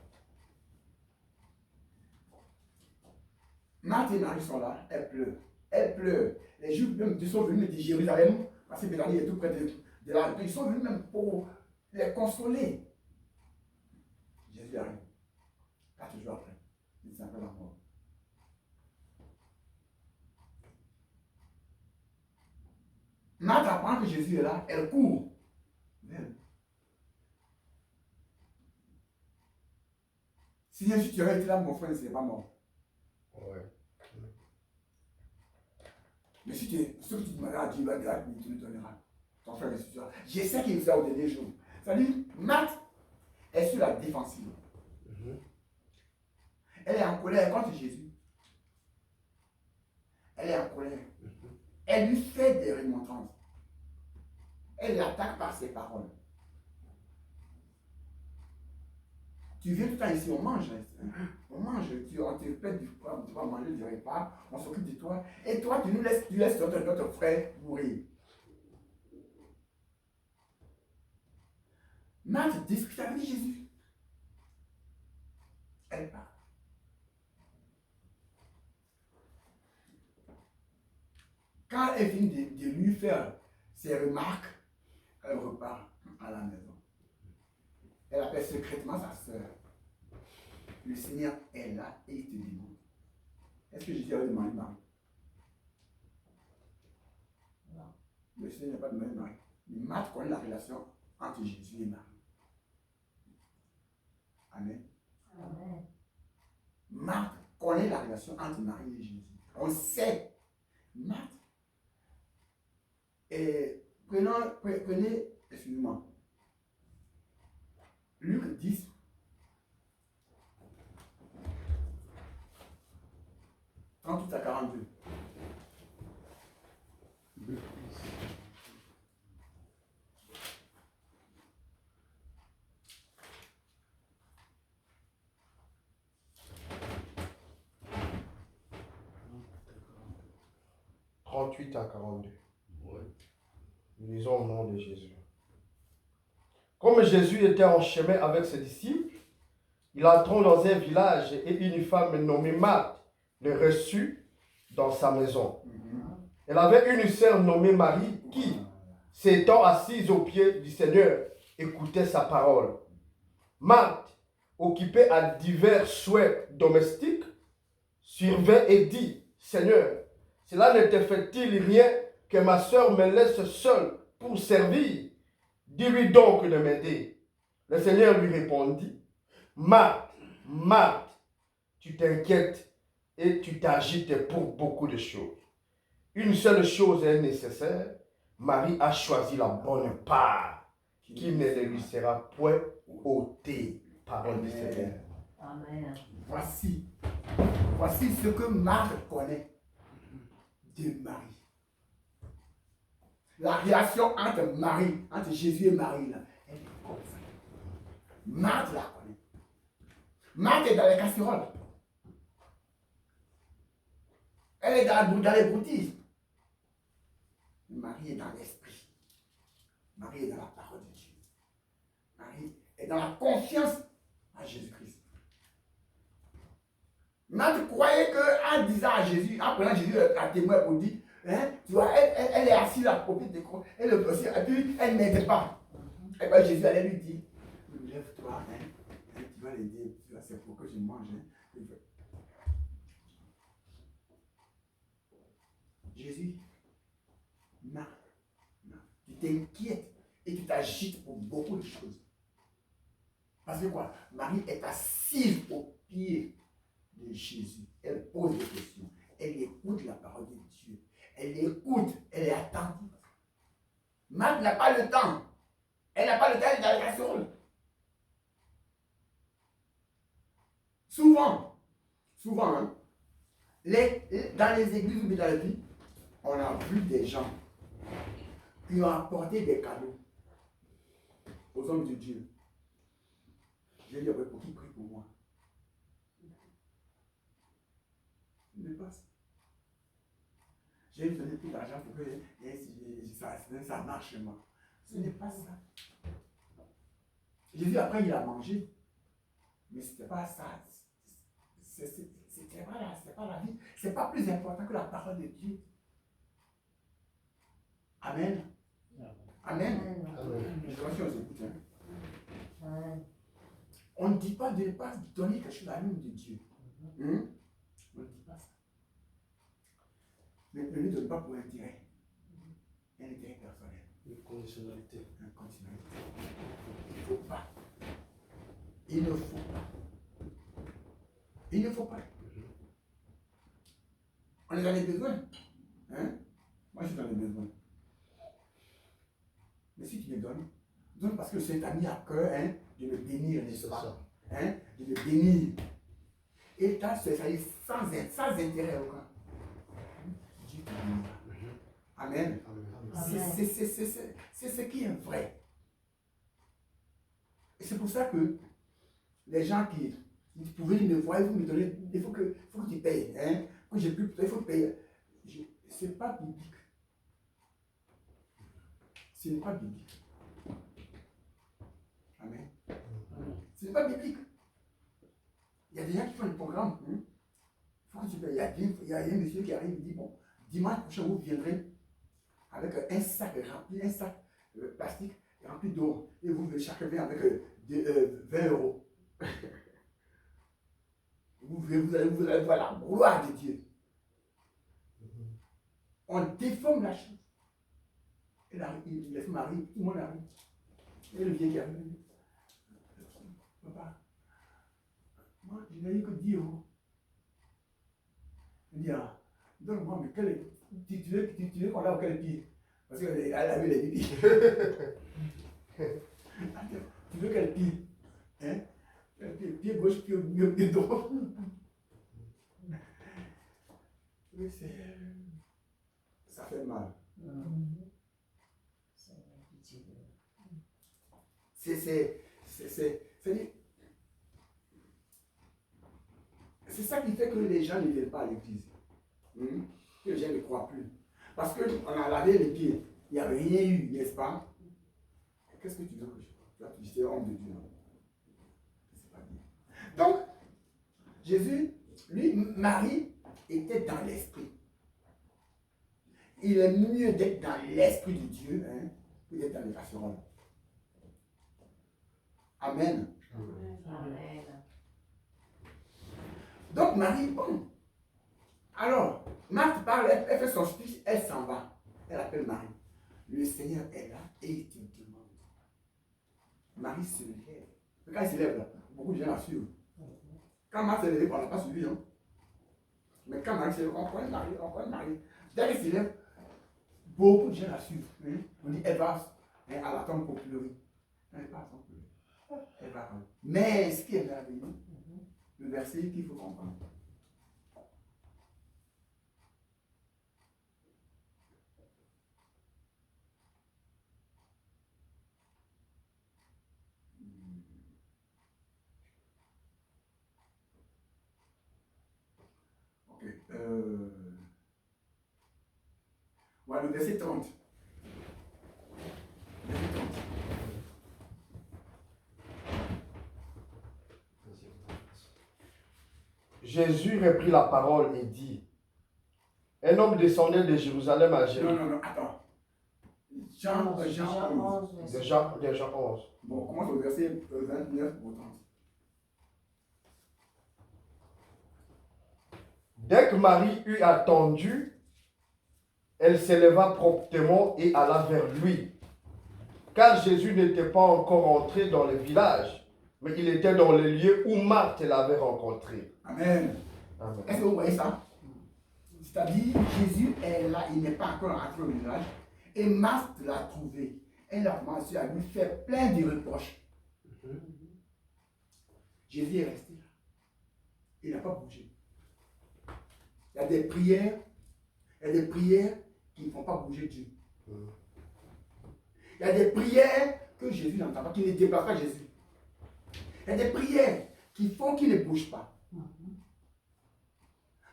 B: Marthe et Marie sont là, elles pleurent. Elles pleurent. Les Juifs même sont venus de Jérusalem, parce que Béthanie est tout près de là. Ils sont venus même pour les consoler. Jésus arrive. Pas toujours après. Il s'appelle la mort. Marthe apprend que Jésus est là, elle court. Même. Si Jésus tu aurais été là, mon frère ne serait pas mort.
A: Ouais.
B: Mais si tu es, ce que tu demanderas à Dieu, il te le donnera. Ton frère est sûr. Je sais qu'il vous a au dernier jour. C'est-à-dire, Marthe est sur la défensive. Elle est en colère contre Jésus. Elle est en colère. Elle lui fait des remontrances. Elle l'attaque par ses paroles. Tu viens tout le temps ici, on mange. On mange, on te fait du poids, tu vas manger du repas, on s'occupe de toi. Et toi, tu laisses notre frère mourir. Marthe discute avec Jésus. Elle parle. Quand elle finit de lui faire ses remarques, elle repart à la maison. Elle appelle secrètement sa soeur. Le Seigneur est là et il te demande. Est-ce que Jésus avait demandé Marie? Non. Le Seigneur n'a pas demandé Marie. Mais Marthe connaît la relation entre Jésus et Marie. Amen.
C: Amen.
B: Marthe connaît la relation entre Marie et Jésus. On sait. Marthe. Et prenez, excusez-moi, Luc 10. À 42.
A: Luc 10. « 38 à 42. Oui. Nous lisons au nom de Jésus. Comme Jésus était en chemin avec ses disciples, il entrant dans un village et une femme nommée Marthe le reçut dans sa maison. Elle avait une sœur nommée Marie qui, s'étant assise aux pieds du Seigneur, écoutait sa parole. Marthe, occupée à divers souhaits domestiques, survint et dit, Seigneur, cela ne te fait-il rien que ma sœur me laisse seule pour servir? Dis-lui donc de m'aider. Le Seigneur lui répondit, Marthe, Marthe, tu t'inquiètes et tu t'agites pour beaucoup de choses. Une seule chose est nécessaire. Marie a choisi la bonne part qui ne lui sera point ôtée. Parole du Seigneur.
C: Amen.
B: Voici ce que Marthe connaît de Marie. La relation entre Jésus et Marie, là, elle est comme ça. Marthe la connaît. Marthe est dans les casseroles. Elle est dans les boutismes. Marie est dans l'esprit. Marie est dans la parole de Dieu. Marie est dans la confiance à Jésus-Christ. Marthe croyait qu'en disant à Jésus, en prenant Jésus à témoin pour dire, hein, tu vois, elle est assise à côté des croix, elle est aussi, et puis elle n'aide pas. Et bien Jésus allait lui dire, lève-toi, hein, tu vas l'aider, c'est pour que je mange. Hein. Jésus, Marthe, tu t'inquiètes et tu t'agites pour beaucoup de choses. Parce que quoi? Marie est assise au pied de Jésus. Elle pose des questions. Elle écoute la parole de Dieu. Elle écoute. Elle est attentive. Marthe n'a pas le temps. Elle n'a pas le temps d'aller à la casserole. Souvent, hein, dans les églises ou dans la vie, on a vu des gens qui ont apporté des cadeaux aux hommes de Dieu. Je lui ai pour qui prie pour moi. Ce n'est pas ça. J'ai donné tout l'argent pour que ça marche moi. Ce n'est pas ça. Jésus après il a mangé. Mais ce n'était pas ça. C'était pas la vie. Ce n'est pas plus important que la parole de Dieu. Amen. Amen. Je crois qu'on s'écoute. On ne dit pas de ne pas donner quelque chose à l'homme de Dieu. On ne dit pas ça. Mais ne lui donne pas pour intérêt. Un intérêt personnel.
A: Une conditionnalité.
B: Une conditionnalité. Il ne faut pas. Il ne faut pas. Il ne faut pas. On est dans les besoins. Hein? Moi, je suis dans les besoins. Mais si tu me donnes, donne parce que c'est un ami à cœur, hein, de me bénir, n'est-ce pas? Hein, de me bénir. Et ça, c'est sans intérêt aucun. Dieu te bénira. Amen. C'est ce qui est vrai. Et c'est pour ça que les gens qui pouvaient me voir, vous me donner, il faut que tu payes. Hein? Quand j'ai plus, il faut payer. Ce n'est pas biblique. Ce n'est pas biblique. Amen. Ce n'est pas biblique. Il y a des gens qui font le programme. Il y a un monsieur qui arrive et dit, bon, dimanche prochain, vous viendrez avec un sac rempli, un sac plastique rempli d'eau. Et vous, chacun vient avec 20 euros. Vous allez voir la gloire de Dieu. On déforme la chose. Et là, il laisse Marie, tout le monde arrive. Et le vieil qui arrive. Papa, moi, je n'ai eu que 10 euros. Il dit, ah, donne-moi, mais tu veux qu'on a quel pied? Parce qu'elle avait les pieds. Tu veux quel pied? Hein? Pied gauche, pied droit. Ça fait mal. C'est ça qui fait que les gens ne viennent pas à l'église. Que les gens ne croient plus. Parce qu'on a lavé les pieds. Il n'y a rien eu, n'est-ce pas? Qu'est-ce que tu veux que je fasse? Tu es homme de Dieu. C'est pas bien. Donc, Jésus, lui, Marie, était dans l'esprit. Il est mieux d'être dans l'esprit de Dieu que d'être dans les casseroles. Amen.
C: Amen.
B: Donc Marie, bon. Alors, Marthe parle, elle fait son speech, elle s'en va. Elle appelle Marie. Le Seigneur est là et il te demande. Marie se lève. Quand elle se lève là, beaucoup de gens la suivent. Quand Marthe s'est levée, on n'a pas suivi. Hein. Mais quand Marie se lève, on connaît Marie, on connaît Marie. Dès qu'elle se lève, beaucoup de gens la suivent. On dit, elle va à la tombe pour pleurer. Elle n'est pas à la tombe pour pleurer. Elle va. Mais ce qui est merveilleux, le verset qu'il faut comprendre. Ok. Ouais, le verset 30. Verset 30.
A: Jésus reprit la parole et dit, un homme descendait de Jérusalem à Jérusalem.
B: Non, attends. Jean 11.
A: De Jean 11.
B: Bon, on commence au verset 29 au 30.
A: Dès que Marie eut attendu, elle s'éleva promptement et alla vers lui. Car Jésus n'était pas encore entré dans le village, mais il était dans le lieu où Marthe l'avait rencontré.
B: Amen.
A: Amen.
B: Est-ce que vous voyez ça? C'est-à-dire, Jésus est là, il n'est pas encore entré au village. Et Marthe l'a trouvé. Elle a commencé à lui faire plein de reproches. Jésus est resté là. Il n'a pas bougé. Il y a des prières qui ne font pas bouger Dieu. Il y a des prières que Jésus n'entend pas, qui ne déplacent pas Jésus. Il y a des prières qui font qu'il ne bouge pas.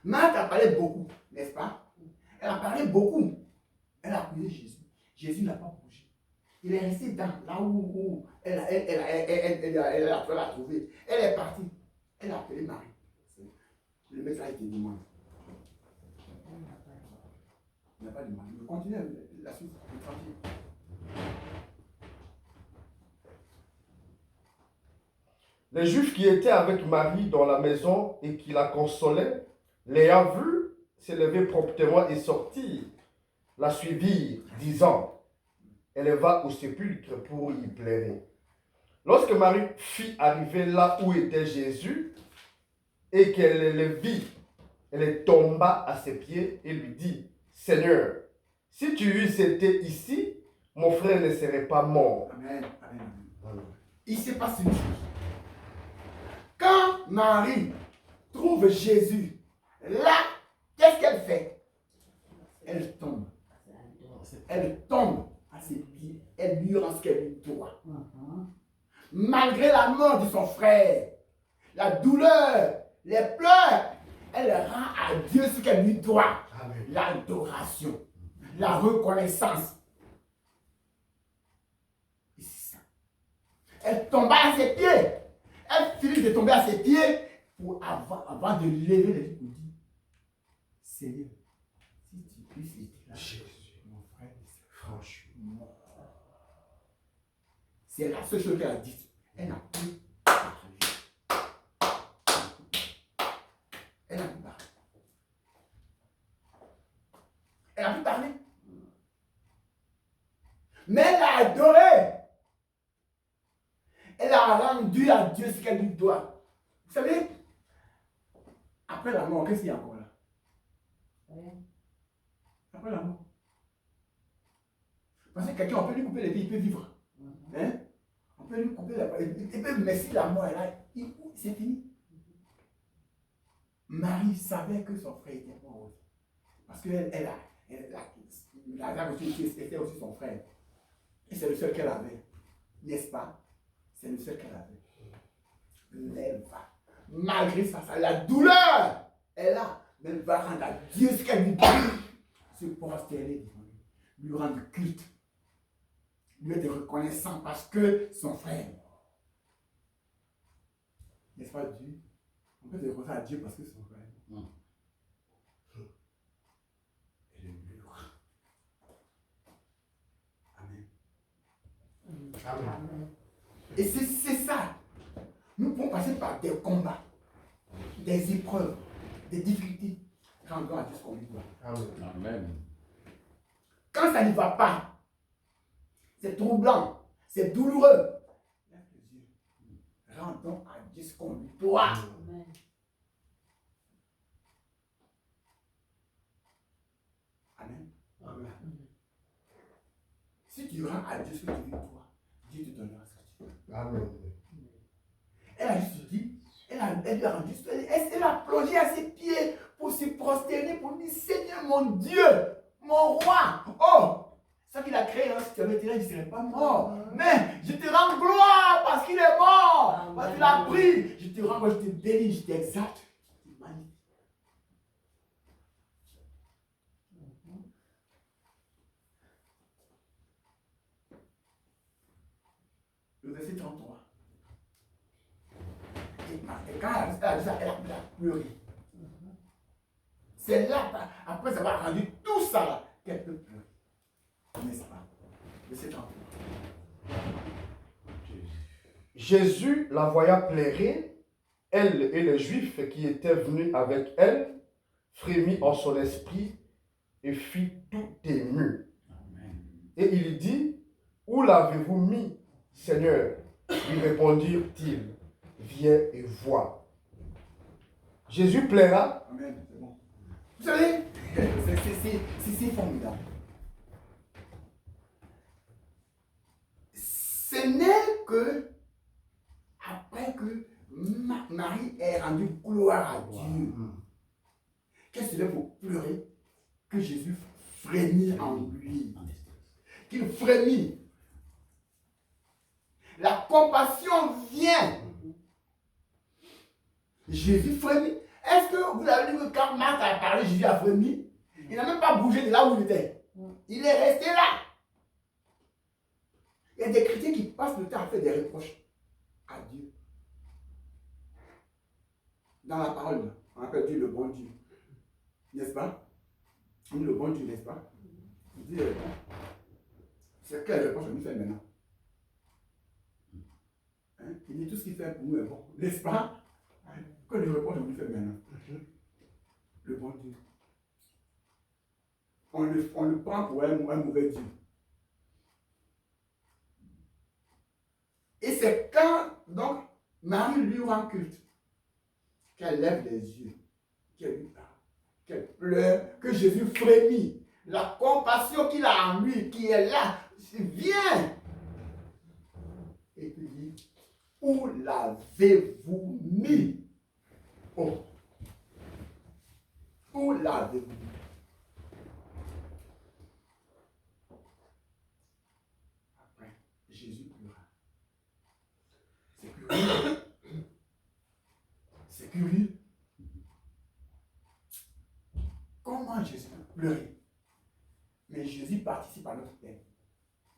B: Marthe a parlé beaucoup, n'est-ce pas? Elle a parlé beaucoup. Elle a appuyé Jésus. Jésus n'a pas bougé. Il est resté là où elle a trouvé. Elle est partie. Elle a appelé Marie. Le maître a été demandé. Il n'a pas demandé. Mais continuez la suite. Tranquille.
A: Les Juifs qui étaient avec Marie dans la maison et qui la consolaient, l'ayant vue, s'élever promptement et sortir, la suivirent, disant, elle va au sépulcre pour y pleurer. Lorsque Marie fit arriver là où était Jésus, et qu'elle le vit, elle tomba à ses pieds et lui dit, Seigneur, si tu eusses été ici, mon frère ne serait pas mort.
B: Amen. Amen. Il se passe une chose. Quand Marie trouve Jésus, là, qu'est-ce qu'elle fait? Elle tombe. Elle tombe à ses pieds. Elle lui rend ce qu'elle lui doit. Malgré la mort de son frère, la douleur, les pleurs, elle rend à Dieu ce qu'elle lui doit. L'adoration, la reconnaissance. Et c'est ça. Elle tomba à ses pieds. Elle finit de tomber à ses pieds pour avant de lever les yeux pour dire, Seigneur, si tu puisses aider là, mon frère, franchement, c'est la seule chose qu'elle a dit. Elle n'a plus parlé. Elle n'a plus parlé. Elle n'a plus parlé. Mais elle a adoré. Elle a rendu à Dieu ce qu'elle lui doit. Vous savez, après la mort, qu'est-ce qu'il y a encore là? Après la mort. Parce que quelqu'un, on peut lui couper les pieds, il peut vivre. Hein? On peut lui couper la il peut, mais si la mort est là, c'est fini. Marie savait que son frère était mort. Parce qu'elle était aussi son frère. Et c'est le seul qu'elle avait. N'est-ce pas? C'est le seul qu'elle avait. Mais elle va, malgré ça, la douleur est là. Mais elle va rendre à Dieu ce qu'elle lui dit. Se prosterner devant lui. Lui rendre culte. Lui être reconnaissant parce que son frère est mort. N'est-ce pas Dieu? On peut se reconnaître à Dieu parce que son frère est mort. Et le mur. Amen.
A: Amen.
B: Et c'est ça. Nous pouvons passer par des combats, des épreuves, des difficultés. Rendons à Dieu ce qu'on lui doit.
A: Amen.
B: Quand ça ne va pas, c'est troublant, c'est douloureux. Lève les yeux. Rendons à Dieu ce qu'on lui doit.
C: Amen.
B: Amen.
A: Amen.
B: Si tu rends à Dieu ce que tu lui dois, Dieu te donnera ce que tu veux.
A: Amen.
B: Elle a juste dit, elle lui a rendu, elle a plongé à ses pieds pour se prosterner, pour lui dire, Seigneur mon Dieu, mon roi. Oh, ça qu'il a créé, hein, si tu avais été là, il ne serait pas mort. Mais je te rends gloire parce qu'il est mort. Parce qu'il a pris. Je te rends gloire, je te bénis, je t'exalte. C'est magnifique. Le verset 33. Et quand elle a dit ça, elle a pleuré. C'est là, après avoir rendu tout ça là, qu'elle peut pleurer. N'est-ce pas? Verset 33.
D: Jésus la voyant pleurer, elle et les Juifs qui étaient venus avec elle, frémit en son esprit et fit tout ému. Et il dit, où l'avez-vous mis, Seigneur? Lui répondirent-ils, viens et vois. Jésus plaira.
B: Amen, c'est bon. Vous savez, c'est formidable. Ce n'est que après que Marie ait rendu gloire à Dieu, qu'elle se lève pour pleurer, que Jésus frémit en lui. Qu'il frémit. La compassion vient. Jésus frémit. Est-ce que vous avez dit que quand Marthe a parlé, Jésus a frémi? Il n'a même pas bougé de là où il était. Il est resté là. Il y a des chrétiens qui passent le temps à faire des reproches à Dieu. Dans la parole, on appelle Dieu le bon Dieu. N'est-ce pas? On dit le bon Dieu, n'est-ce pas? Il dit, c'est quelle reproche on lui fait maintenant? Hein? Il dit tout ce qu'il fait pour nous est bon. N'est-ce pas? Que le reproche on lui fait maintenant? Le bon Dieu. On le prend pour un mauvais Dieu. Et c'est quand, donc, Marie lui rend culte, qu'elle lève les yeux, qu'elle lui parle, qu'elle pleure, que Jésus frémit. La compassion qu'il a en lui, qui est là, vient. Et puis il dit, où l'avez-vous mis? Oh. Où l'avez-vous mis? Après, Jésus pleura. C'est curieux. C'est curieux. Comment Jésus peut pleurer? Mais Jésus participe à notre paix.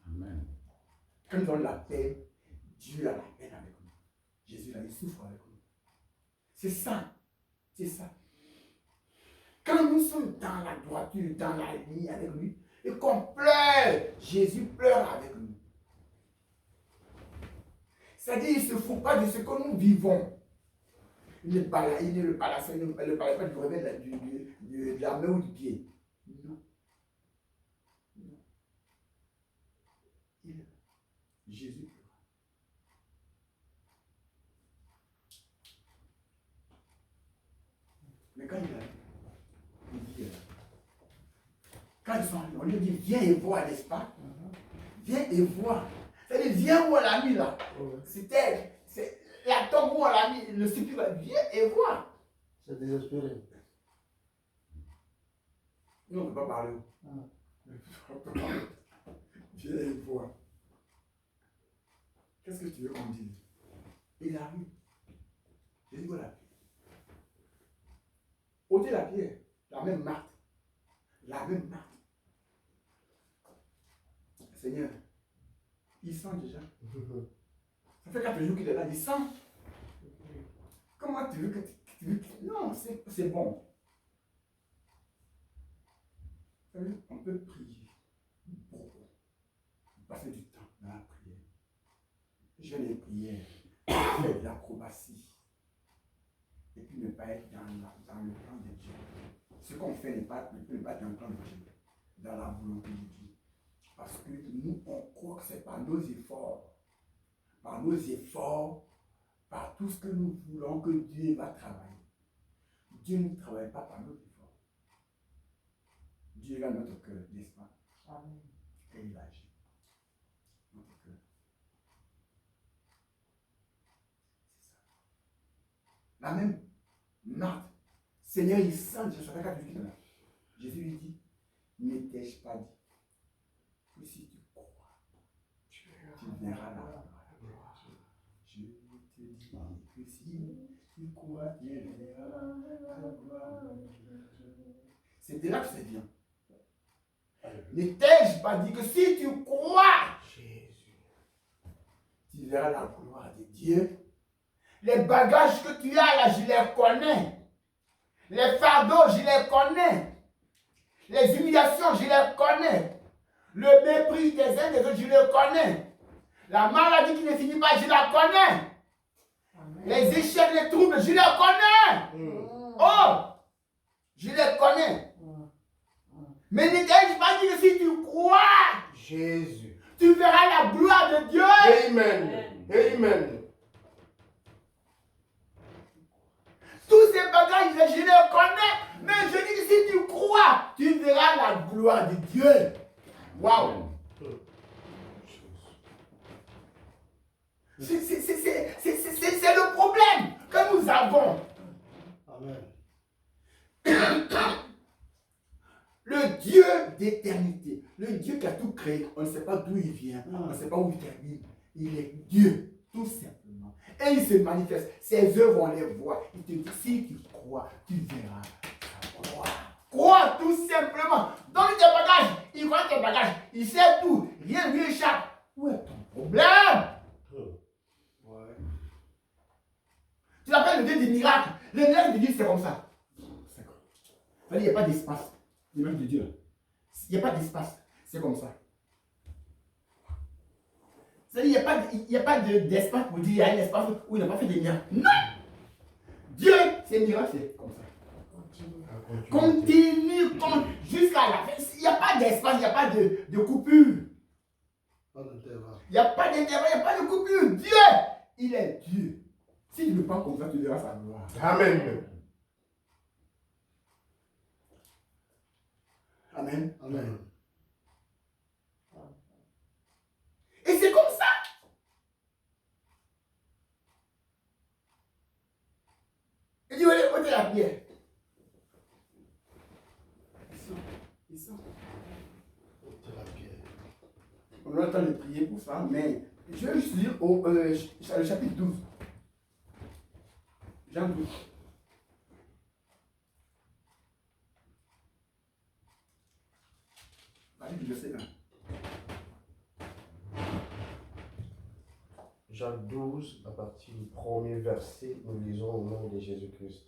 A: Amen.
B: Quand nous avons la paix, Dieu a la peine avec nous. Jésus, là, il souffre avec nous. C'est ça. C'est ça. Quand nous sommes dans la droiture, dans la ligne avec lui, et qu'on pleure, Jésus pleure avec nous. C'est-à-dire, il ne se fout pas de ce que nous vivons. Il ne parle pas du réveil de la main ou du pied. Non. Non. Jésus pleure. Mais quand il dit, quand ils sont arrivés, on lui dit, viens et vois, n'est-ce pas? Viens et vois. C'est-à-dire, viens où on l'a mis là. C'était la tombe où on l'a mis, le sépulcre, viens et vois.
E: C'est désespéré.
B: Nous, on ne peut pas parler. Viens et vois. Qu'est-ce que tu veux qu'on dise? Il arrive. J'ai dit quoi la pierre? Ôtez la pierre, la même Marthe. La même Marthe. Seigneur, il sent déjà. Ça fait 4 jours qu'il est là, il sent. Comment tu veux que non, c'est bon. On peut prier beaucoup. Passer du temps dans la prière. Je les prières, faire de l'acrobatie. Et puis ne pas être dans le plan de Dieu. Ce qu'on fait ne peut pas être dans le plan de Dieu, dans la volonté de Dieu. Parce que nous, on croit que c'est par nos efforts, par tout ce que nous voulons que Dieu va travailler. Dieu ne travaille pas par nos efforts. Dieu est dans notre cœur, n'est-ce pas? Amen. Et il agit. Notre cœur. C'est ça. La même Marthe, Seigneur, il sent, je savais qu'à lui là. Jésus lui dit, ne t'ai-je pas dit que si tu crois, tu verras la gloire. Je te dis que si tu crois, tu verras la gloire. C'est de là que ça vient. Ne t'ai-je pas dit que si tu crois, Jésus, tu verras la gloire de Dieu. Les bagages que tu as là, je les connais. Les fardeaux, je les connais. Les humiliations, je les connais. Le mépris des uns des autres, je le connais. La maladie qui ne finit pas, je la connais. Amen. Les échecs, les troubles, je les connais. Oh, je les connais. Mais ne t'ai-je pas dit que si tu crois,
D: Jésus,
B: tu verras la gloire de Dieu.
D: Amen. Amen.
B: Tous ces bagages, je les connais. Mais je dis que si tu crois, tu verras la gloire de Dieu. Waouh. C'est le problème que nous avons.
E: Amen.
B: Le Dieu d'éternité, le Dieu qui a tout créé, on ne sait pas d'où il vient, on ne sait pas où il termine. Il est Dieu, tout simplement. Et il se manifeste. Ses œuvres, on les voit. Il te dit, si tu crois, tu verras sa gloire. Crois tout simplement. Donne tes bagages. Il connaît tes bagages. Il sait tout. Rien ne lui échappe. Où est ton problème?
E: Ouais.
B: Tu l'appelles le Dieu des miracles. Le miracle de Dieu, c'est comme ça. Il n'y a pas d'espace. Le miracle de Dieu. Il n'y a pas d'espace. C'est comme ça. C'est-à-dire, il n'y a pas d'espace pour dire il y a un espace où il n'a pas fait des miracles. Non! Dieu, c'est miracle, c'est comme ça. Continue jusqu'à la fin. Il n'y a pas d'espace, il n'y a pas de coupure.
E: Pas d'intervalle.
B: Il n'y a pas d'intervalle, il n'y a pas de coupure. Dieu, il est Dieu. Si tu le prends comme ça, tu verras sa gloire.
D: Amen.
B: Amen.
E: Amen.
B: Et c'est comme ça. Il dit, allez, ôtez la pierre. Ils sont.
E: C'est la pierre.
B: On a le temps de prier pour ça, mais je vais juste lire le chapitre 12. Jean 12. Allez, je sais là.
D: Jean 12, à partir du premier verset, nous lisons au nom de Jésus-Christ.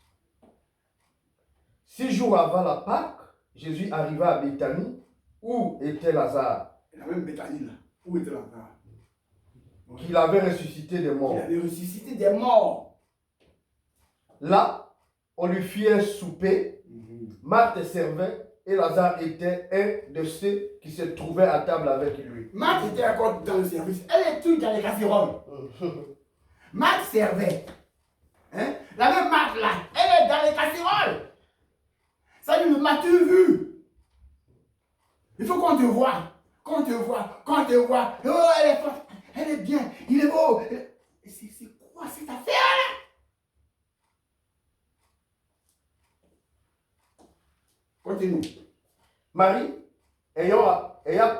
D: 6 jours avant la Pâque, Jésus arriva à Béthanie, où était Lazare.
B: Et la même Béthanie là, où était Lazare?
D: Qu'il avait ressuscité des morts.
B: Il avait ressuscité des morts.
D: Là, on lui fit un souper. Marthe servait et Lazare était un de ceux qui se trouvaient à table avec lui.
B: Marthe était encore dans le service. Elle est toute dans les casseroles. Marthe servait. Hein? La même Marthe là, elle est dans les casseroles. Ça dit, m'as-tu vu? Il faut qu'on te voie. Qu'on te voie. Qu'on te voie. Oh, elle est forte. Elle est bien. Il est beau. C'est quoi cette affaire-là? Continue.
D: Marie, ayant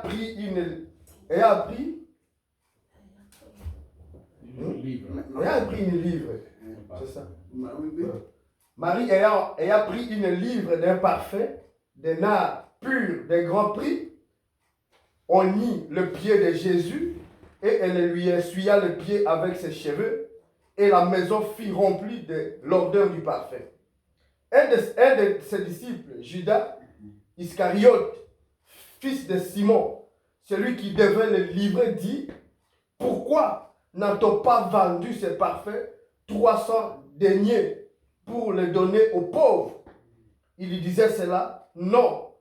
D: pris une livre, c'est ça. Marie ayant pris une livre d'un parfait, d'un nard pur, d'un grand prix, on mit le pied de Jésus et elle lui essuya le pied avec ses cheveux et la maison fut remplie de l'odeur du parfait. Un de ses disciples, Judas Iscariote, fils de Simon, celui qui devait le livrer, dit: pourquoi n'a-t-on pas vendu ce parfait 300 deniers pour le donner aux pauvres? Il lui disait cela, non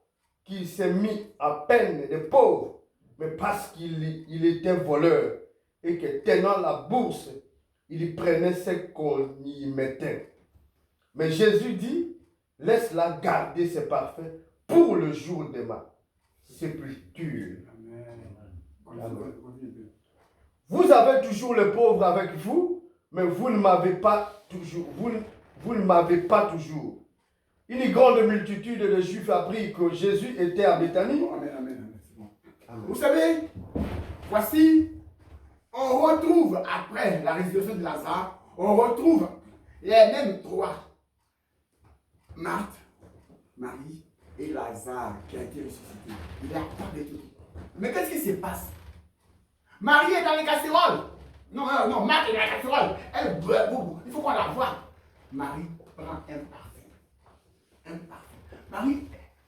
D: qu'il s'est mis à peine de pauvre, mais parce qu'il était voleur et que tenant la bourse, il y prenait ce qu'on y mettait. Mais Jésus dit: laisse-la garder ce parfait pour le jour de ma sépulture. Amen. Vous avez toujours le pauvre avec vous, mais vous ne m'avez pas toujours. Vous ne m'avez pas toujours. Une grande multitude de Juifs apprit que Jésus était à Béthanie.
B: Amen. C'est bon. Amen. Vous savez, voici, on retrouve après la résurrection de Lazare, on retrouve les mêmes trois. Marthe, Marie et Lazare qui a été ressuscité. Il a parlé tout. Mais qu'est-ce qui se passe? Marie est dans les casseroles. Non, Marthe est dans les casseroles. Elle, il faut qu'on la voie. Marie prend un parfum. Un parfum. Marie,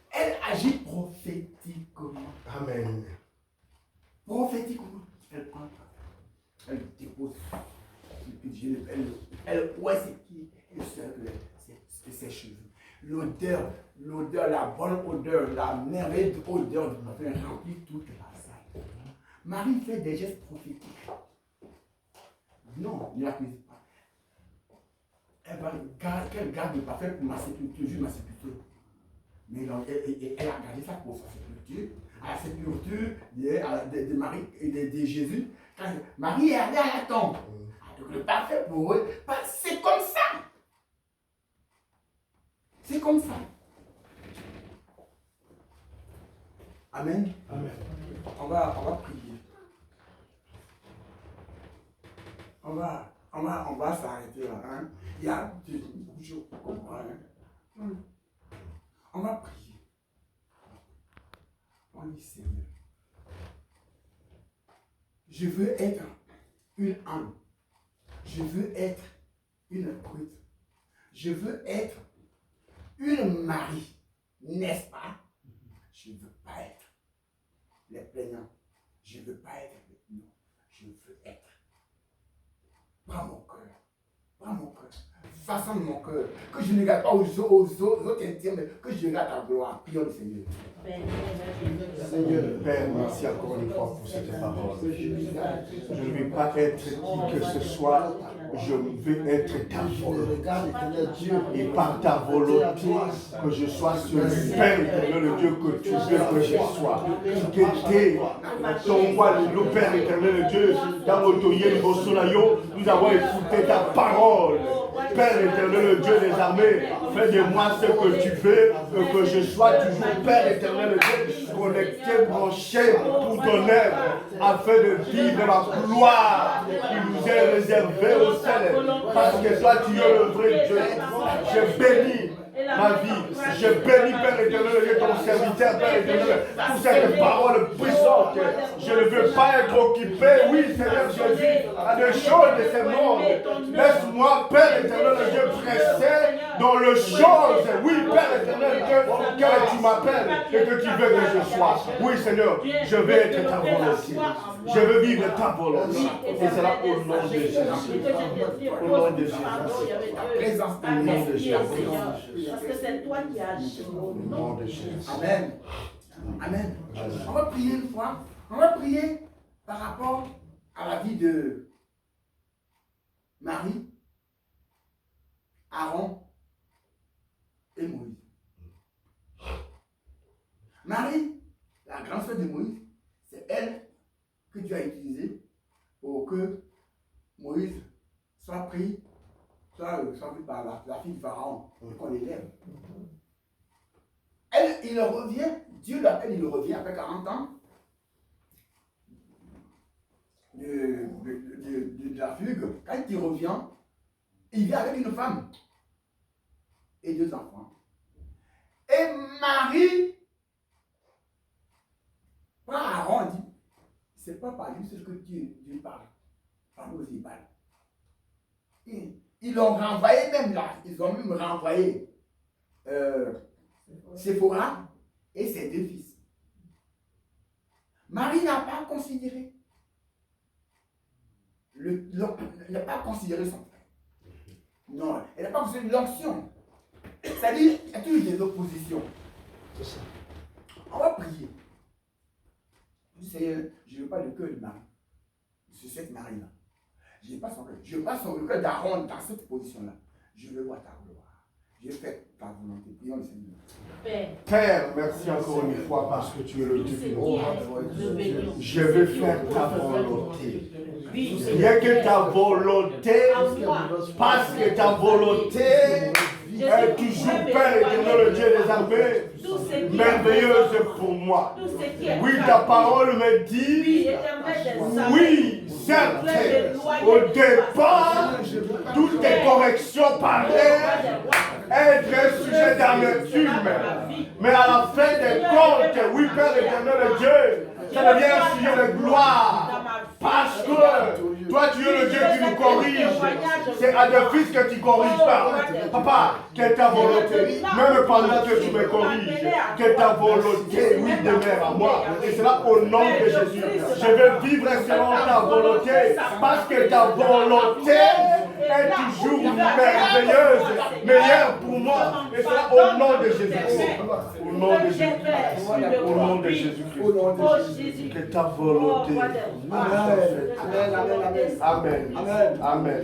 B: elle agit prophétiquement.
D: Amen.
B: Prophétiquement. Elle prend un parfum. Elle dépose. Elle ouais, c'est qui? Elle serre ses cheveux. L'odeur, la bonne odeur, la merveilleuse odeur du parfum remplit toute la salle. Marie fait des gestes prophétiques. Non, il n'accuse pas. Elle garde le parfum pour ma sépulture, juste ma sépulture. Mais elle a gardé ça pour sa sépulture. À la sépulture de Marie et de Jésus. Quand Marie est allée à la tombe. Donc le parfum pour eux, c'est comme ça. C'est comme ça. Amen.
E: Amen.
B: On va prier. On va s'arrêter là. Hein? Il y a beaucoup de choses pour comprendre. Hein? On va prier. On dit: Seigneur, je veux être une âme. Je veux être une brute. Je veux être une Marie. N'est-ce pas? Je ne veux pas être les plaignants. Je ne veux pas être les... Non, je veux être. Prends mon cœur. Prends mon cœur. Façonne mon cœur. Que je ne regarde pas aux autres intimes, mais que je regarde ta gloire. Prions le Seigneur.
D: Seigneur Père, merci encore une fois pour cette parole. Je ne veux pas être qui que ce soit. Je veux être ta volonté. Et par ta volonté, que je sois celui, Père éternel, le Dieu que tu veux que je sois. Qui était ton roi, le Père éternel, le Dieu, dans notre Yéli-Bosolayo, nous avons écouté ta parole. Père éternel, le Dieu des armées, fais de moi ce que tu veux, que je sois toujours, Père éternel, le Dieu, connecté, branché pour ton œuvre, afin de vivre la gloire qui nous est réservée au ciel. Parce que toi, tu es le vrai Dieu. Je bénis ma vie. Je bénis, Père éternel, ton
A: serviteur, Père éternel, pour cette parole puissante. Je ne veux pas être occupé, oui, Seigneur Jésus, à des choses de ce monde. Laisse-moi, Père éternel, Dieu, pressé dans les choses. Oui, Père éternel, que tu m'appelles et que tu veux que je sois. Oui, Seigneur, je veux être ta volonté. Je veux vivre ta volonté. Et c'est là au nom de Jésus. Au nom de Jésus.
B: Présence
A: Au nom de Jésus.
C: Parce que c'est toi qui agis.
A: Au nom de Jésus.
B: Amen. Amen. On va prier une fois. On va prier par rapport à la vie de Marie, Aaron et Moïse. Marie, la grande sœur de Moïse, c'est elle que Dieu a utilisée pour que Moïse soit pris par la fille de Pharaon, qu'on l'élève. Elle, il revient, Dieu l'appelle, il revient après 40 ans de la fugue. Quand il revient, il vient avec une femme et 2 enfants. Et Marie, quand Aaron dit, c'est pas par lui, c'est ce que Dieu parle. Par nous, il parle. Ils l'ont renvoyé même là, ils ont même renvoyé Séphora et ses 2 fils. Marie n'a pas considéré n'a pas considéré son frère. Non, elle n'a pas considéré l'onction. C'est-à-dire, il y a toujours des oppositions. On va prier. Seigneur, je ne veux pas le cœur de Marie. C'est cette Marie-là. Je n'ai pas son cœur. Je veux pas le cœur d'Aaron dans cette position-là. Je veux voir ta gloire. Je fais ta volonté. Prions le Seigneur.
A: Père, merci encore une fois parce que tu es le Dieu vivant. Je veux faire ta volonté. Rien que ta volonté, parce que ta volonté est toujours, Père éternel, le Dieu des armées, merveilleuse pour moi. Oui, ta parole me dit, oui, certes, au départ, toutes tes corrections paraissent être sujet d'amertume. Mais à la fin des comptes, oui, Père éternel, Dieu, ça devient un sujet de gloire. Parce que toi, tu es le Dieu qui nous corrige. C'est à des fils que tu ne corriges pas. Papa, quelle est ta volonté? Même pendant que tu me corriges, que ta volonté, oui, demeure à moi. Et c'est là au nom de Jésus. Je veux vivre selon ta volonté. Parce que ta volonté est toujours merveilleuse, meilleure pour moi. Et c'est là au nom de Jésus. Au nom de Jésus. Au nom de Jésus. Que ta volonté. Amen. Amen. Amen. Amen.